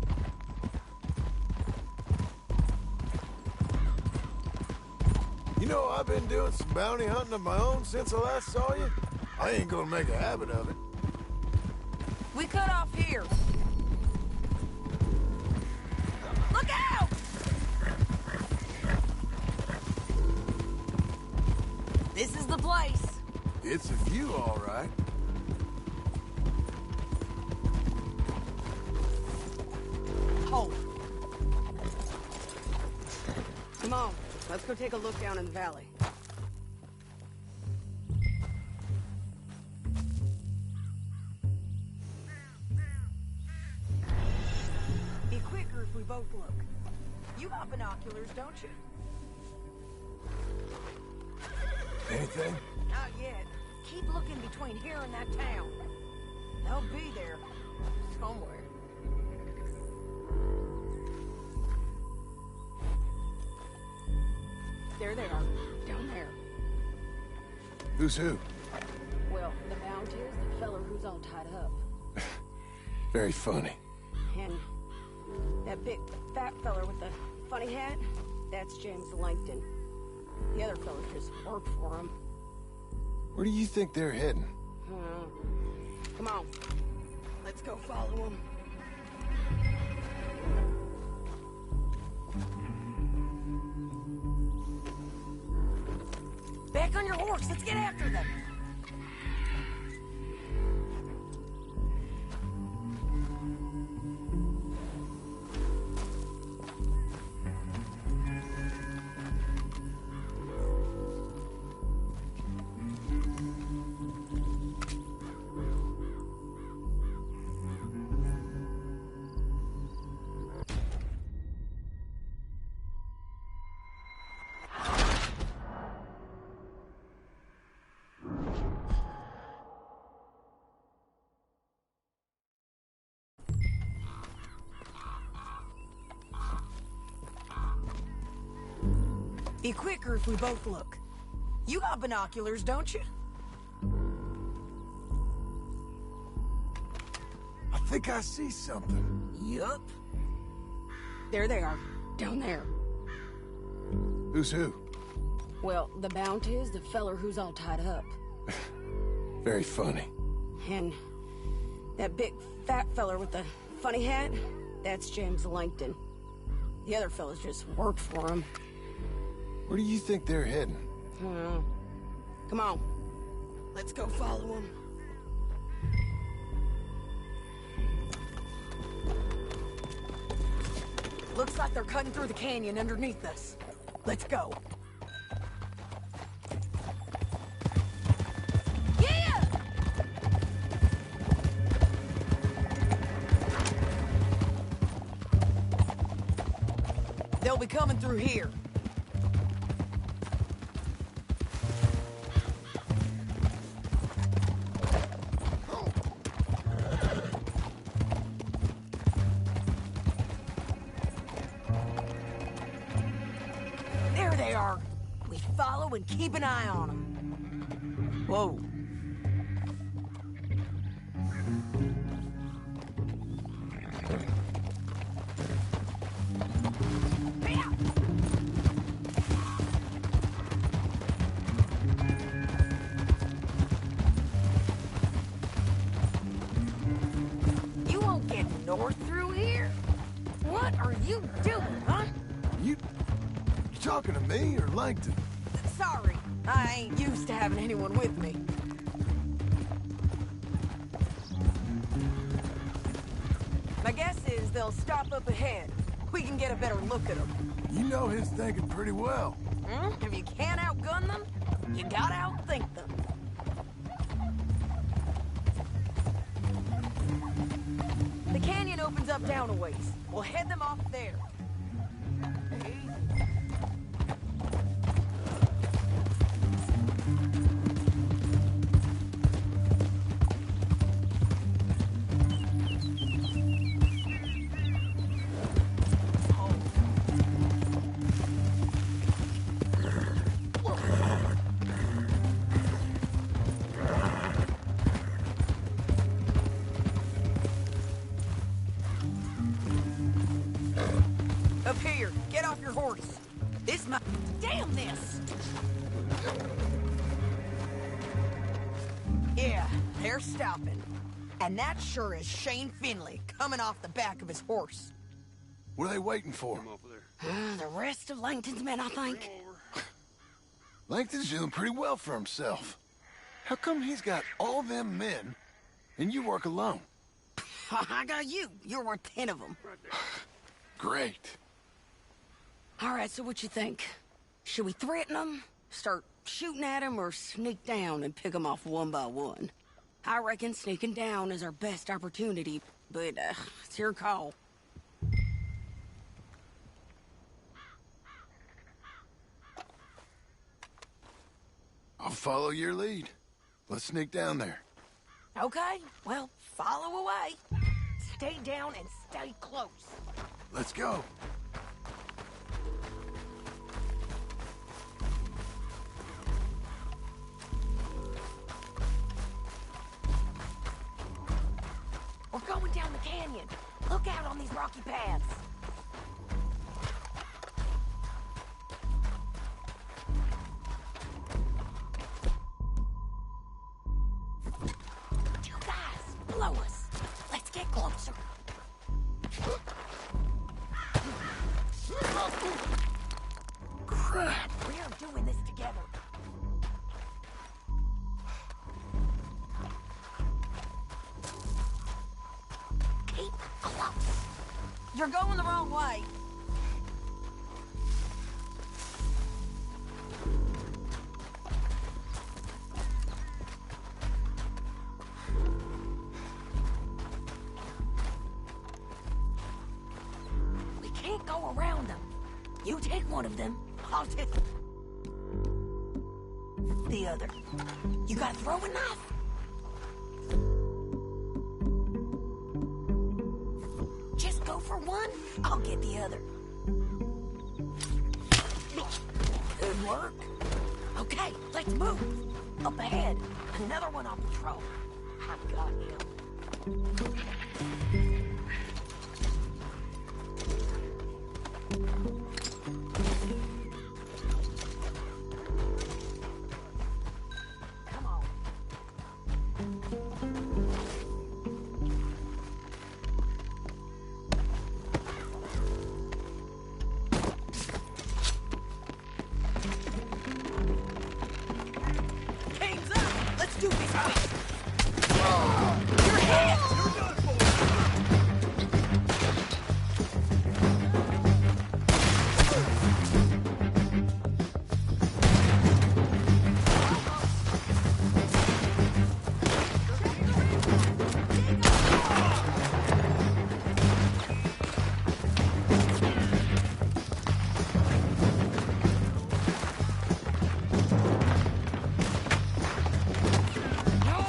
A: You know, I've been doing some bounty hunting of my own since I last saw you. I ain't gonna make a habit of it.
M: We cut off here. Look out! This is the place.
A: It's a view, all right.
M: Hold. Come on, let's go take a look down in the valley. Be quicker if we both look. You got binoculars, don't you?
A: Anything?
M: Not yet. Keep looking between here and that town. They'll be there. Somewhere. There they are. Down there.
A: Who's who?
M: Well, the bounty is the feller who's all tied up.
A: Very funny.
M: And that big fat feller with the funny hat, that's James Langton. The other fella just worked for him.
A: Where do you think they're heading?
M: Come on. Let's go follow him. Back on your horse. Let's get after them. Be quicker if we both look. You got binoculars, don't you?
A: I think I see something.
M: Yup. There they are. Down there.
A: Who's who?
M: Well, the bounty is the feller who's all tied up.
A: Very funny.
M: And that big fat feller with the funny hat, that's James Langton. The other fellas just worked for him.
A: Where do you think they're heading?
M: Come on. Let's go follow him. Looks like they're cutting through the canyon underneath us. Let's go. Yeah! They'll be coming through here.
D: and keep an eye on them. Whoa. You won't get north through here? What are you doing, huh?
A: You talking to me or Langton?
D: Sorry, I ain't used to having anyone with me. My guess is they'll stop up ahead. We can get a better look at them.
A: You know his thinking pretty well.
D: If you can't outgun them, you gotta outthink them. The canyon opens up down a ways. We'll head them off there. Up here, get off your horse. This might... Damn this! Yeah, they're stopping. And that sure is Shane Finley coming off the back of his horse.
A: What are they waiting for?
D: The rest of Langton's men, I think.
A: Langton's doing pretty well for himself. How come he's got all them men, and you work alone?
D: I got you. You're worth 10 of them.
A: Great.
D: All right, so what you think? Should we threaten them, start shooting at them, or sneak down and pick them off one by one? I reckon sneaking down is our best opportunity, but it's your call.
A: I'll follow your lead. Let's sneak down there.
D: Okay, well, follow away. Stay down and stay close.
A: Let's go.
D: We're going down the canyon. Look out on these rocky paths. You guys, blow us. Let's get closer.
A: Crap.
D: We're doing this together. Keep close. You're going the wrong way. We can't go around them. You take one of them, I'll take the other. You gotta throw a knife. Just go for one, I'll get the other. Good work. Okay, let's move. Up ahead, another one on patrol. I've got him. Come on. Game's up. Let's do this quick. You're hit. You're done for. No!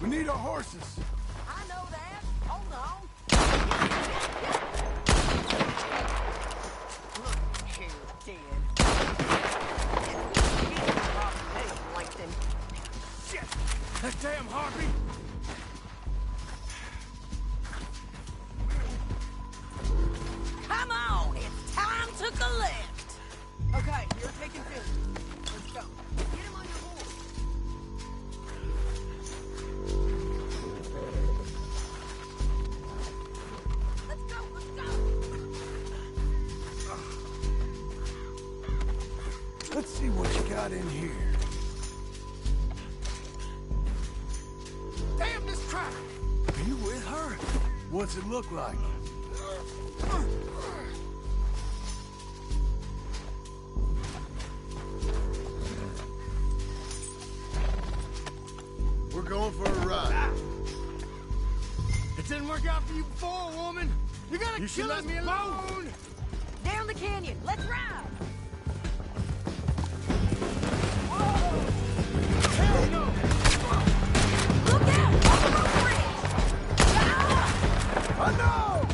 A: We need our horses.
M: I know that. Hold on. Look here, dead. Hey, Langton.
F: Shit! That damn harpy!
M: Come on, it's time to collect. Okay, you're taking 50. Let's go. Get him on your horse. Let's go, let's go.
A: Let's see what you got in here.
F: Damn this trap!
A: Are you with her? What's it look like? We're going for a ride.
F: It didn't work out for you before, woman! You gotta
A: should
F: kill
A: let
F: us
A: me alone!
M: Down the canyon, let's ride.
F: Hell no!
M: Look out! Over the bridge!
A: I know!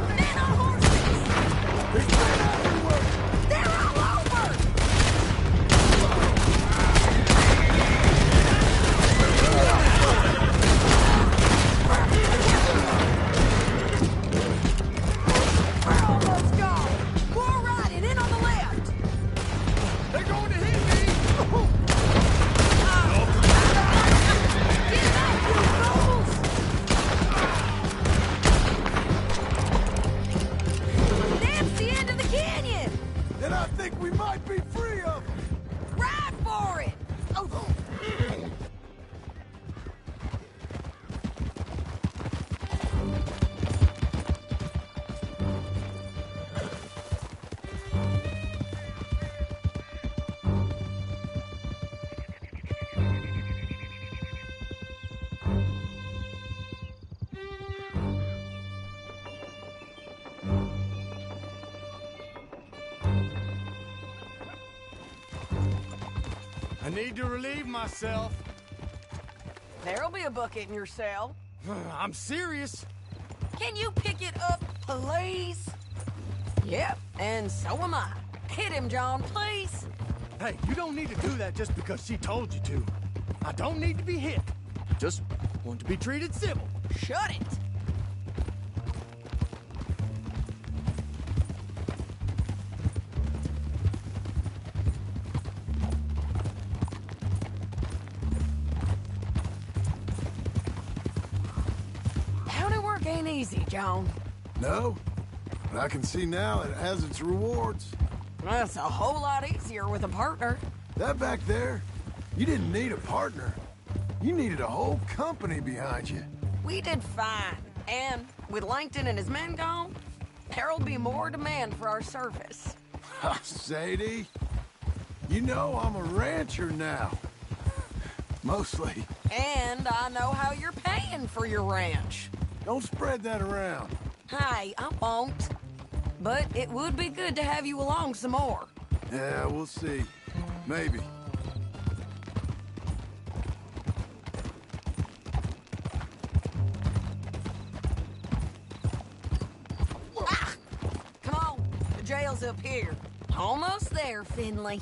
M: Men on horses!
A: There's men everywhere!
M: They're all over! We're almost gone! More riding, in on the left!
F: They're going to hit me!
M: Get back, you fools! That's the end of the canyon!
A: Then I think we might be free of them!
M: Ride for it! Oh.
F: I need to relieve myself.
M: There'll be a bucket in your cell.
F: I'm serious.
M: Can you pick it up, please? Yep, and so am I. Hit him, John, please.
F: Hey, you don't need to do that just because she told you to. I don't need to be hit. Just want to be treated civil.
M: Shut it. County work ain't easy, John.
A: No? But I can see now it has its rewards.
M: That's a whole lot easier with a partner.
A: That back there, you didn't need a partner. You needed a whole company behind you.
M: We did fine. And with Langton and his men gone, there'll be more demand for our service.
A: Sadie, you know I'm a rancher now. Mostly.
M: And I know how you're paying for your ranch.
A: Don't spread that around.
M: Hey, I won't. But it would be good to have you along some more.
A: Yeah, we'll see. Maybe.
M: Ah! Come on, the jail's up here. Almost there, Finley.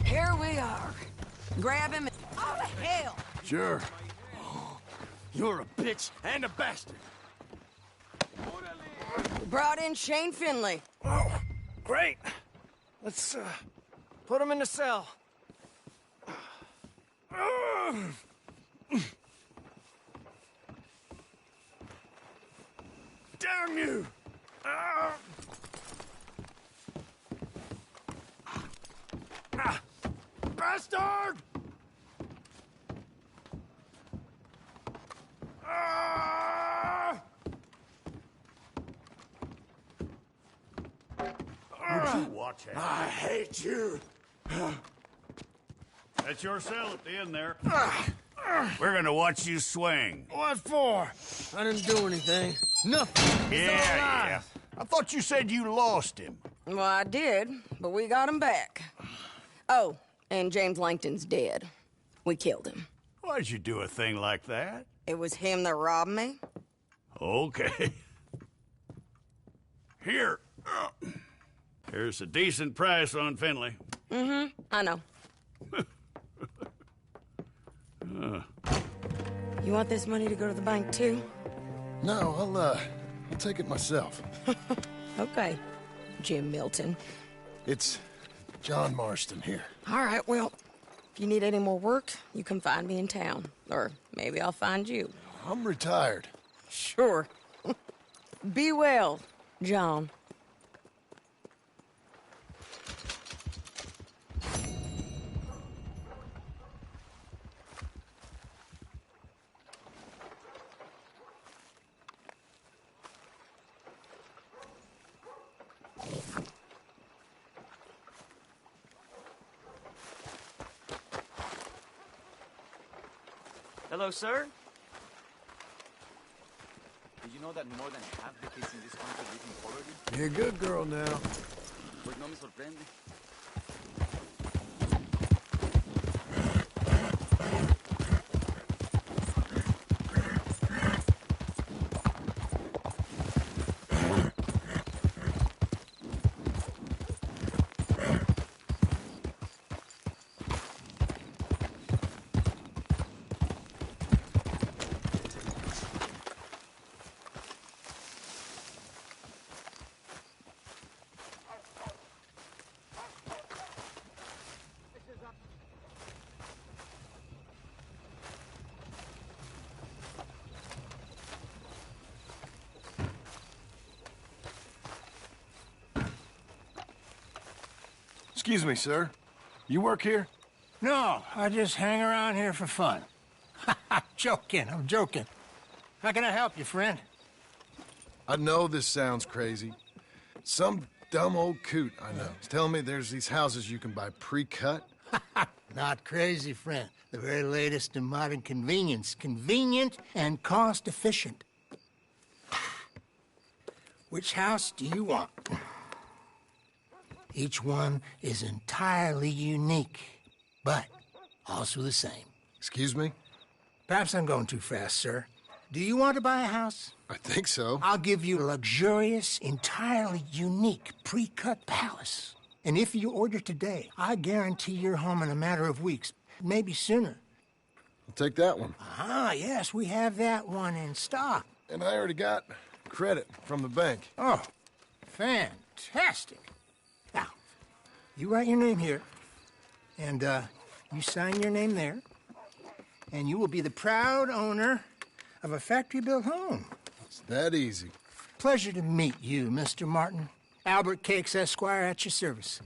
M: Here we are. Grab him and... Oh, the hell!
A: Sure.
F: You're a bitch and a bastard.
M: We brought in Shane Finley.
F: Oh, great. Let's, put him in the cell. Damn you! Bastard!
A: Would you watch it?
F: I hate you.
O: That's your cell at the end there. We're gonna watch you swing.
F: What for? I didn't do anything. Nothing.
O: Yeah. I thought you said you lost him.
M: Well, I did, but we got him back. Oh, and James Langton's dead. We killed him.
O: Why'd you do a thing like that?
M: It was him that robbed me.
O: Okay. Here. Here's a decent price on Finley.
M: Mm-hmm, I know. You want this money to go to the bank, too?
A: No, I'll take it myself.
M: Okay, Jim Milton.
A: It's John Marston here.
M: All right, well, if you need any more work, you can find me in town. Or maybe I'll find you.
A: I'm retired.
M: Sure. Be well, John.
S: Hello, sir. Did you know that more than half the kids in this country live in poverty?
A: You're a good girl now.
S: Pues no me sorprende.
A: Excuse me, sir. You work here?
F: No, I just hang around here for fun. I'm joking. How can I help you, friend?
A: I know this sounds crazy. Some dumb old coot I know is telling me there's these houses you can buy pre-cut.
F: Not crazy, friend. The very latest in modern convenience. Convenient and cost-efficient. Which house do you want? Each one is entirely unique, but also the same.
A: Excuse me?
F: Perhaps I'm going too fast, sir. Do you want to buy a house?
A: I think so.
F: I'll give you a luxurious, entirely unique pre-cut palace. And if you order today, I guarantee you're home in a matter of weeks, maybe sooner.
A: I'll take that one.
F: Ah, yes, we have that one in stock.
A: And I already got credit from the bank.
F: Oh, fantastic. Now, you write your name here, and you sign your name there, and you will be the proud owner of a factory-built home.
A: It's that easy.
F: Pleasure to meet you, Mr. Martin. Albert Cakes, Esquire, at your service.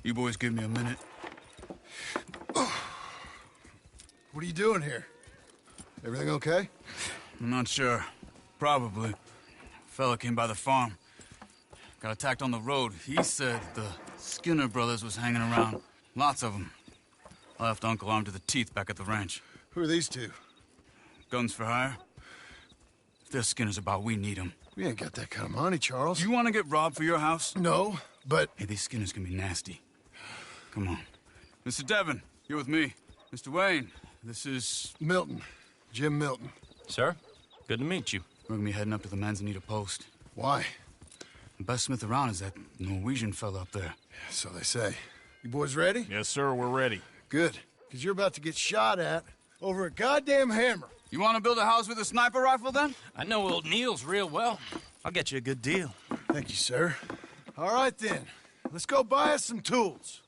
Q: You boys give me a minute.
A: What are you doing here? Everything okay?
Q: I'm not sure. Probably. Fella came by the farm. Got attacked on the road. He said the Skinner brothers was hanging around. Lots of them. I left Uncle armed to the teeth back at the ranch.
A: Who are these two?
Q: Guns for hire. If they're Skinner's about, we need them.
A: We ain't got that kind of money, Charles.
Q: You want to get robbed for your house?
A: No, but...
Q: Hey, these Skinners can be nasty. Come on. Mr. Devon, you're with me. Mr. Wayne, this is...
A: Milton. Jim Milton.
T: Sir, good to meet you.
Q: We're gonna be heading up to the Manzanita post.
A: Why?
Q: The best smith around is that Norwegian fella up there.
A: Yeah, so they say. You boys ready?
T: Yes, sir, we're ready.
A: Good, because you're about to get shot at over a goddamn hammer.
Q: You want to build a house with a sniper rifle, then?
T: I know old Neil's real well. I'll get you a good deal.
A: Thank you, sir. All right, then. Let's go buy us some tools.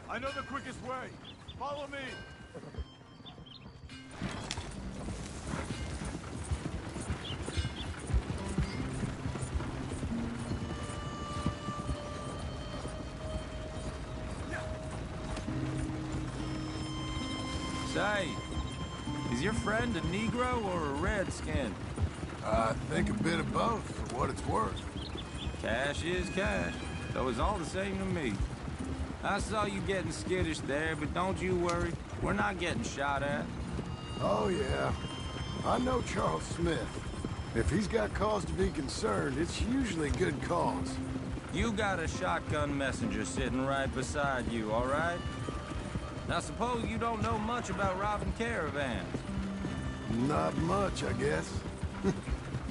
O: I know the quickest way. Follow me.
T: Say, is your friend a Negro or a Redskin?
A: I think a bit of both, for what it's worth.
U: Cash is cash, so it's all the same to me. I saw you getting skittish there, but don't you worry. We're not getting shot at.
A: Oh, yeah. I know Charles Smith. If he's got cause to be concerned, it's usually good cause.
U: You got a shotgun messenger sitting right beside you, all right? Now, suppose you don't know much about robbing caravans.
A: Not much, I guess.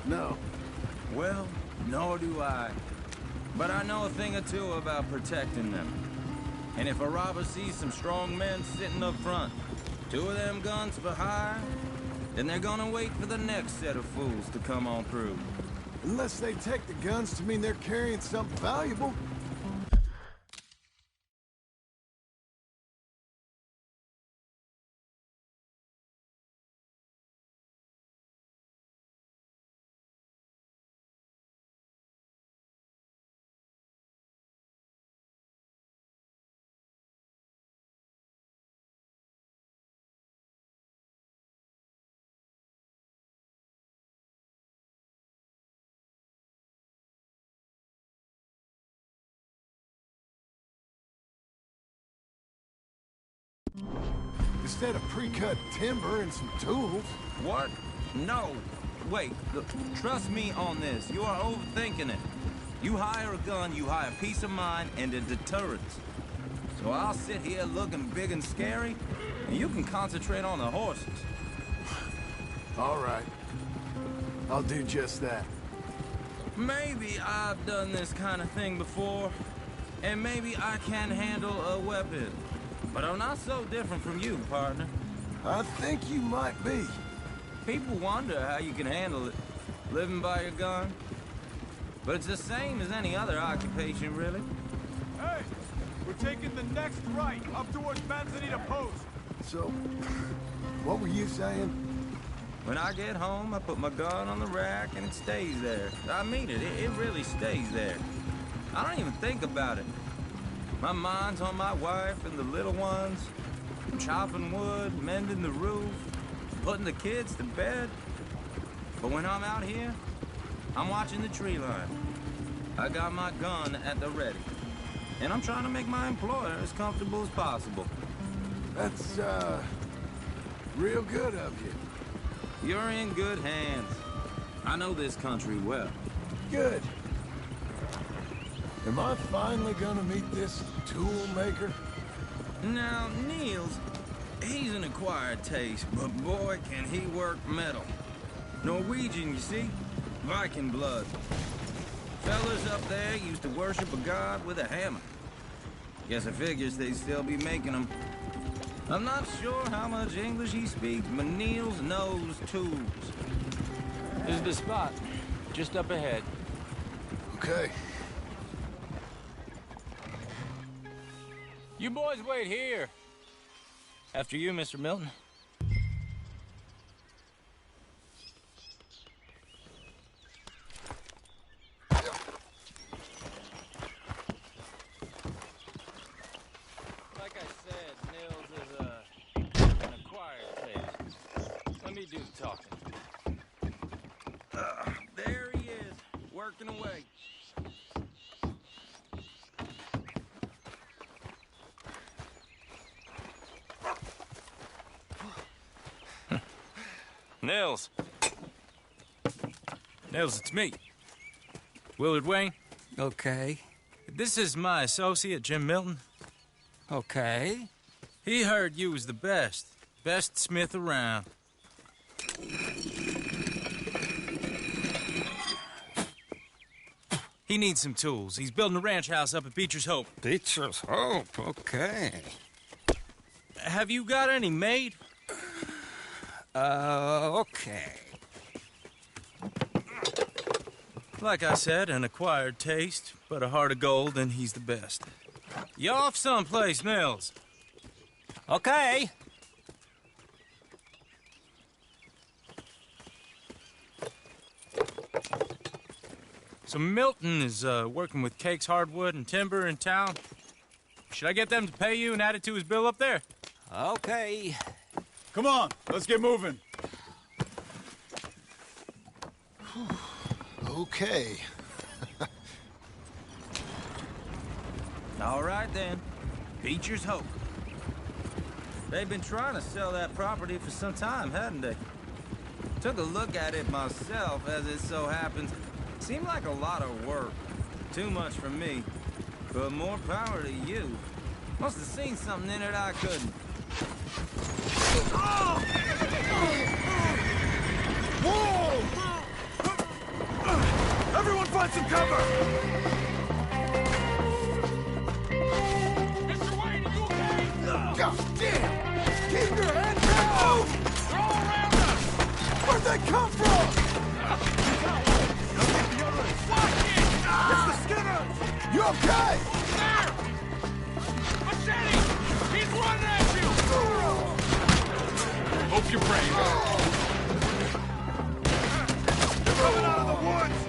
A: No.
U: Well, nor do I. But I know a thing or two about protecting them. And if a robber sees some strong men sitting up front, 2 of them guns for hire, then they're gonna wait for the next set of fools to come on through.
A: Unless they take the guns to mean they're carrying something valuable. Instead of pre-cut timber and some tools.
U: What? No. Wait, look, trust me on this. You are overthinking it. You hire a gun, you hire peace of mind and a deterrence. So I'll sit here looking big and scary, and you can concentrate on the horses.
A: All right. I'll do just that.
U: Maybe I've done this kind of thing before, and maybe I can handle a weapon. But I'm not so different from you, partner.
A: I think you might be.
U: People wonder how you can handle it, living by your gun. But it's the same as any other occupation, really.
K: Hey, we're taking the next right, up towards Manzanita Post.
A: So, what were you saying?
U: When I get home, I put my gun on the rack and it stays there. I mean it, it really stays there. I don't even think about it. My mind's on my wife and the little ones. I'm chopping wood, mending the roof, putting the kids to bed. But when I'm out here, I'm watching the tree line. I got my gun at the ready. And I'm trying to make my employer as comfortable as possible.
A: That's, real good of you.
U: You're in good hands. I know this country well.
A: Good. Am I finally gonna meet this tool maker?
U: Now, Niels, he's an acquired taste, but boy, can he work metal. Norwegian, you see? Viking blood. Fellas up there used to worship a god with a hammer. Guess I figures they'd still be making them. I'm not sure how much English he speaks, but Niels knows tools.
J: This is the spot, just up ahead.
A: Okay.
J: You boys wait here.
U: After you, Mr. Milton.
J: Like I said, Nils is an acquired taste. Let me do the talking.
U: There he is, working away.
J: Nils. Nils, it's me. Willard Wayne.
H: Okay.
J: This is my associate, Jim Milton.
H: Okay.
J: He heard you was the best. Best smith around. He needs some tools. He's building a ranch house up at Beecher's Hope.
H: Beecher's Hope, okay.
J: Have you got any made?
H: Okay.
J: Like I said, an acquired taste, but a heart of gold, and he's the best. You off someplace, Nils?
H: Okay.
J: So Milton is working with Cakes Hardwood and Timber in town. Should I get them to pay you and add it to his bill up there?
H: Okay.
Q: Come on, let's get moving.
A: Okay.
U: All right, then. Beecher's Hope. They've been trying to sell that property for some time, hadn't they? Took a look at it myself, as it so happens. Seemed like a lot of work. Too much for me. But more power to you. Must have seen something in it I couldn't.
K: Whoa! Everyone find some cover!
C: Mr. Wayne, are you okay?
A: God damn! Keep your head down!
C: They're all around us!
A: Where'd they come from?
C: Watch it!
K: It's the Skinners!
A: You okay?
C: There! Machete! He's running at you!
K: Hope you're brave. They're coming out of the woods!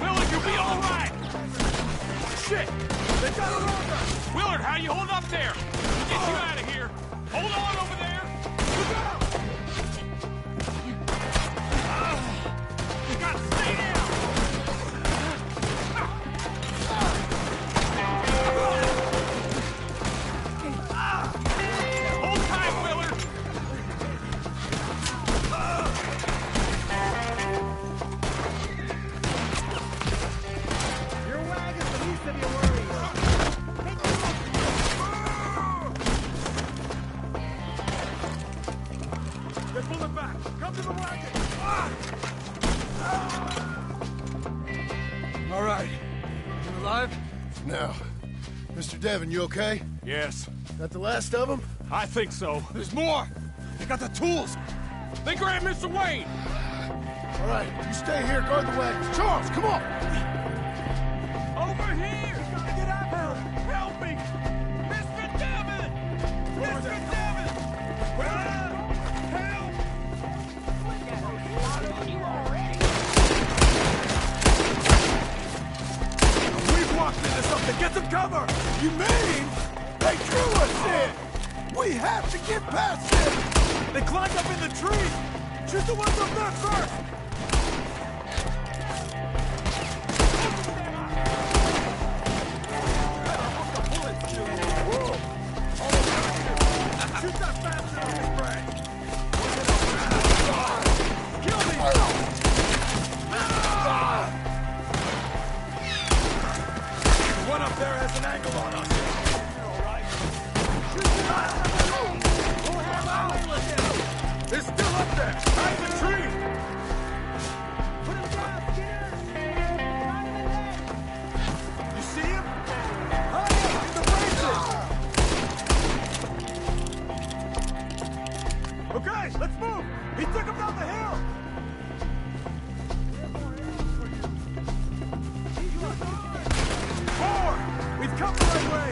C: Willard, you'll be all right!
K: Shit! They got it on us!
C: Willard, how you hold up there? We'll get you out of here. Hold on over there.
K: Look out!
C: You gotta stay down. Hold tight, Willard.
K: Your wagon's the least of your worries. They're pulling back. Come to the wagon.
A: All right. You alive? No. Mr. Devon, you okay?
K: Yes.
A: That the last of them?
K: I think so. There's more. They got the tools.
C: They grabbed Mr. Wayne.
A: All right, you stay here, guard the wagons. Charles, come on!
C: Over here.
K: Gotta get out now.
C: Help me. Mr. Devon. Mr. Devon.
K: Help! We've walked into something. Get some cover.
A: You mean they drew us in? We have to get past them!
K: They climbed up in the trees. Shoot the ones up there first. Shoot that bastard with the spray! Kill these! The one up there has an angle on us. They're still up there! Behind the tree! Put him down, Skinner! You see him? Hurry up! In the branches! Okay, let's move! He took him down the hill! Forward! We've come the right way!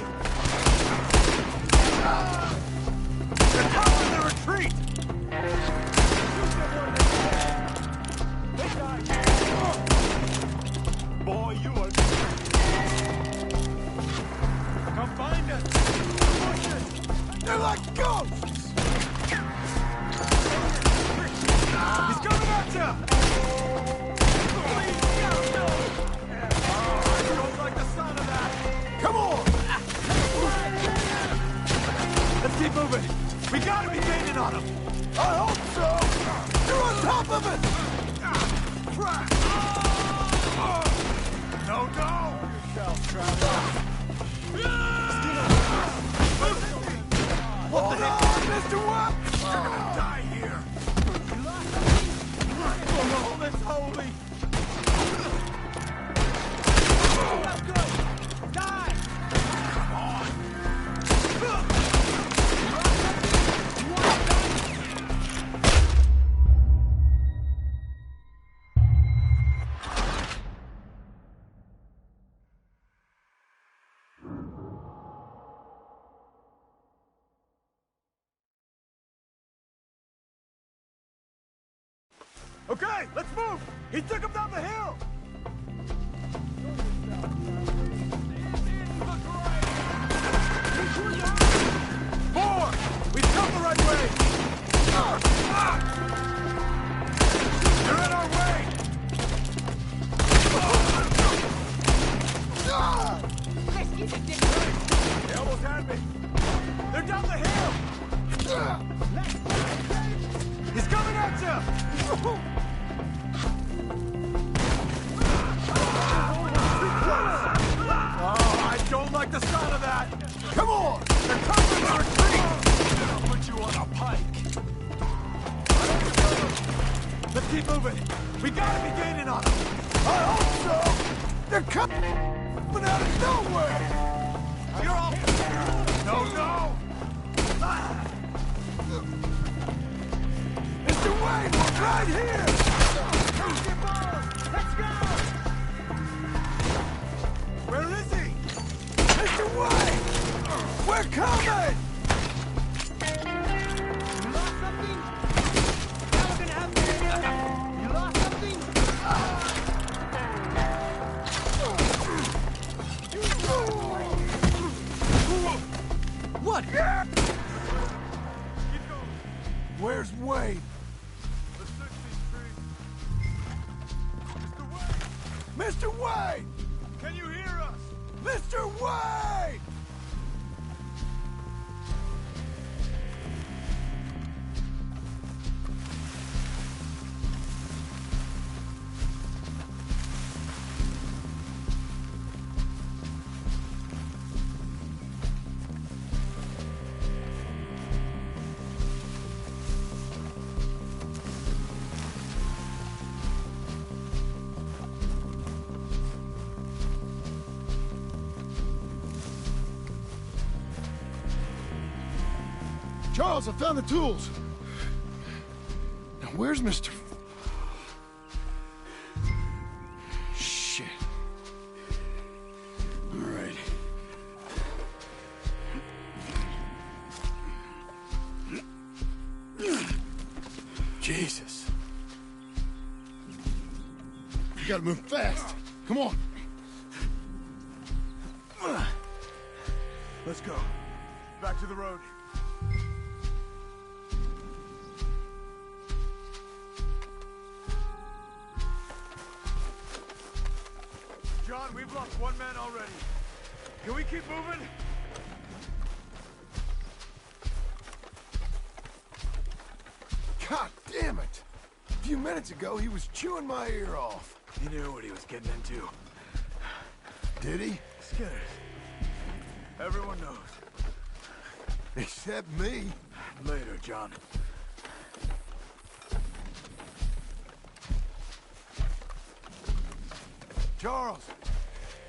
K: They're covering the retreat! Boy, you are... Come find us! Bushes!
A: They're like ghosts!
K: He's coming at you! Please, no! Oh, I don't like the sound of that! Come on! Let's keep moving! We gotta be gaining on him!
A: I hope so! You're on top of it!
K: Crack! No, no!
A: Hold on, Mr. Watt!
K: You're gonna die here! Oh, that's holy! Not good! Die! Come on! Okay, let's move! He took him down the hill! Forward! We've come the right way! You're in our way!
A: on them. I hope so. They're coming out of nowhere.
K: You're all...
A: No, no. Mr. Wayne, we're right here.
K: Let's go!
A: Where is he? Mr. Wayne! We're coming!
K: You lost something? Now we're gonna have to... You lost something?
A: What? Where's Wayne?
K: Let's search these trees.
A: Mr. Wayne!
K: Can you hear us?
A: Mr. Wayne! Charles, I found the tools. Now, where's Mr. Shit. All right. Jesus. You gotta move fast. Come on.
K: Let's go. Back to the road. John, we've lost one man already. Can we keep moving?
A: God damn it! A few minutes ago, he was chewing my ear off.
K: He knew what he was getting into.
A: Did he?
K: Skinners. Everyone knows.
A: Except me.
K: Later, John.
A: Charles,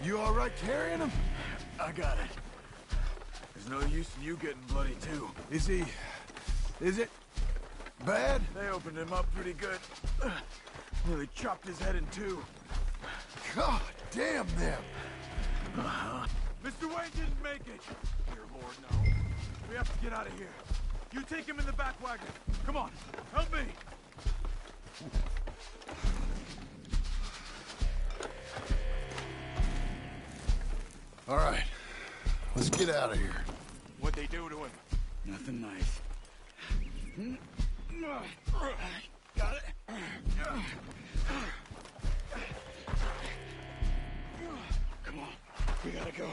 A: you all right carrying him?
K: I got it. There's no use in you getting bloody, too.
A: Is it bad?
K: They opened him up pretty good. Nearly chopped his head in two.
A: God damn them.
K: Mr. Wayne didn't make it. Dear Lord, no. We have to get out of here. You take him in the back wagon. Come on, help me.
A: All right, let's get out of here.
K: What'd they do to him?
Q: Nothing nice.
K: Got it? Come on, we gotta go.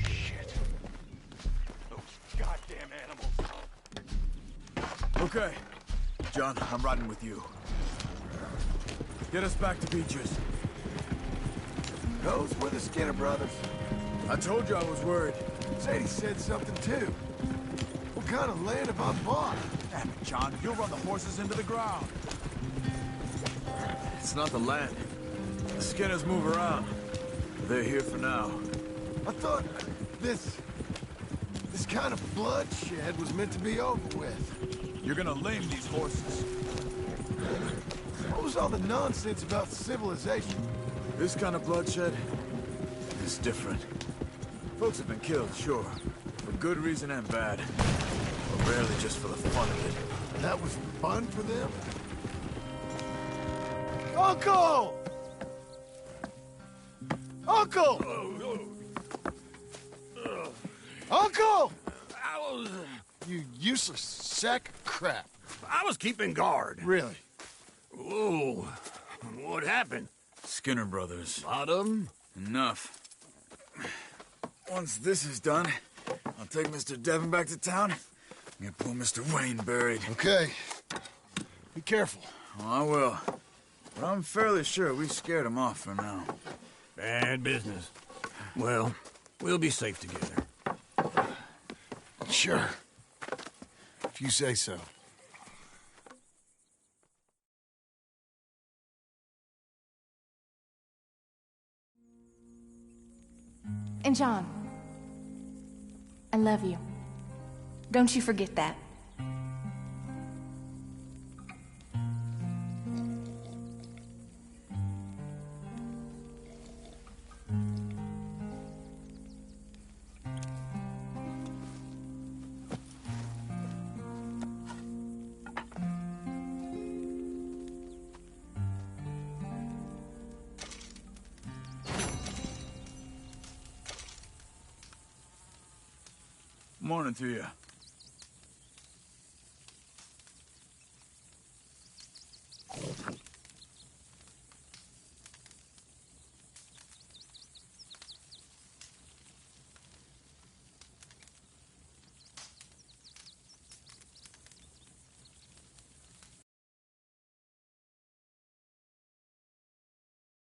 K: Shit. Those goddamn animals.
G: Okay. John, I'm riding with you. Get us back to Beaches.
A: Those were the Skinner brothers.
G: I told you I was worried.
A: Sadie said something too. What kind of land have I bought?
G: Damn it, John. You'll run the horses into the ground. It's not the land. The Skinners move around. They're here for now.
A: I thought this kind of bloodshed was meant to be over with.
G: You're gonna lame these horses.
A: What was all the nonsense about civilization?
G: This kind of bloodshed is different. Folks have been killed, sure. For good reason and bad. But rarely just for the fun of it.
A: That was fun for them? Uncle! Uncle! Uncle! You useless sack of crap.
O: I was keeping guard.
A: Really?
O: Whoa. What happened?
Q: Skinner brothers.
O: A lot of them?
Q: Enough.
G: Once this is done, I'll take Mr. Devon back to town and get poor Mr. Wayne buried.
A: Okay. Be careful.
G: Oh, I will. But I'm fairly sure we scared him off for now.
O: Bad business. Well, we'll be safe together.
A: Sure. If you say so.
L: And John, I love you. Don't you forget that.
G: Morning to you.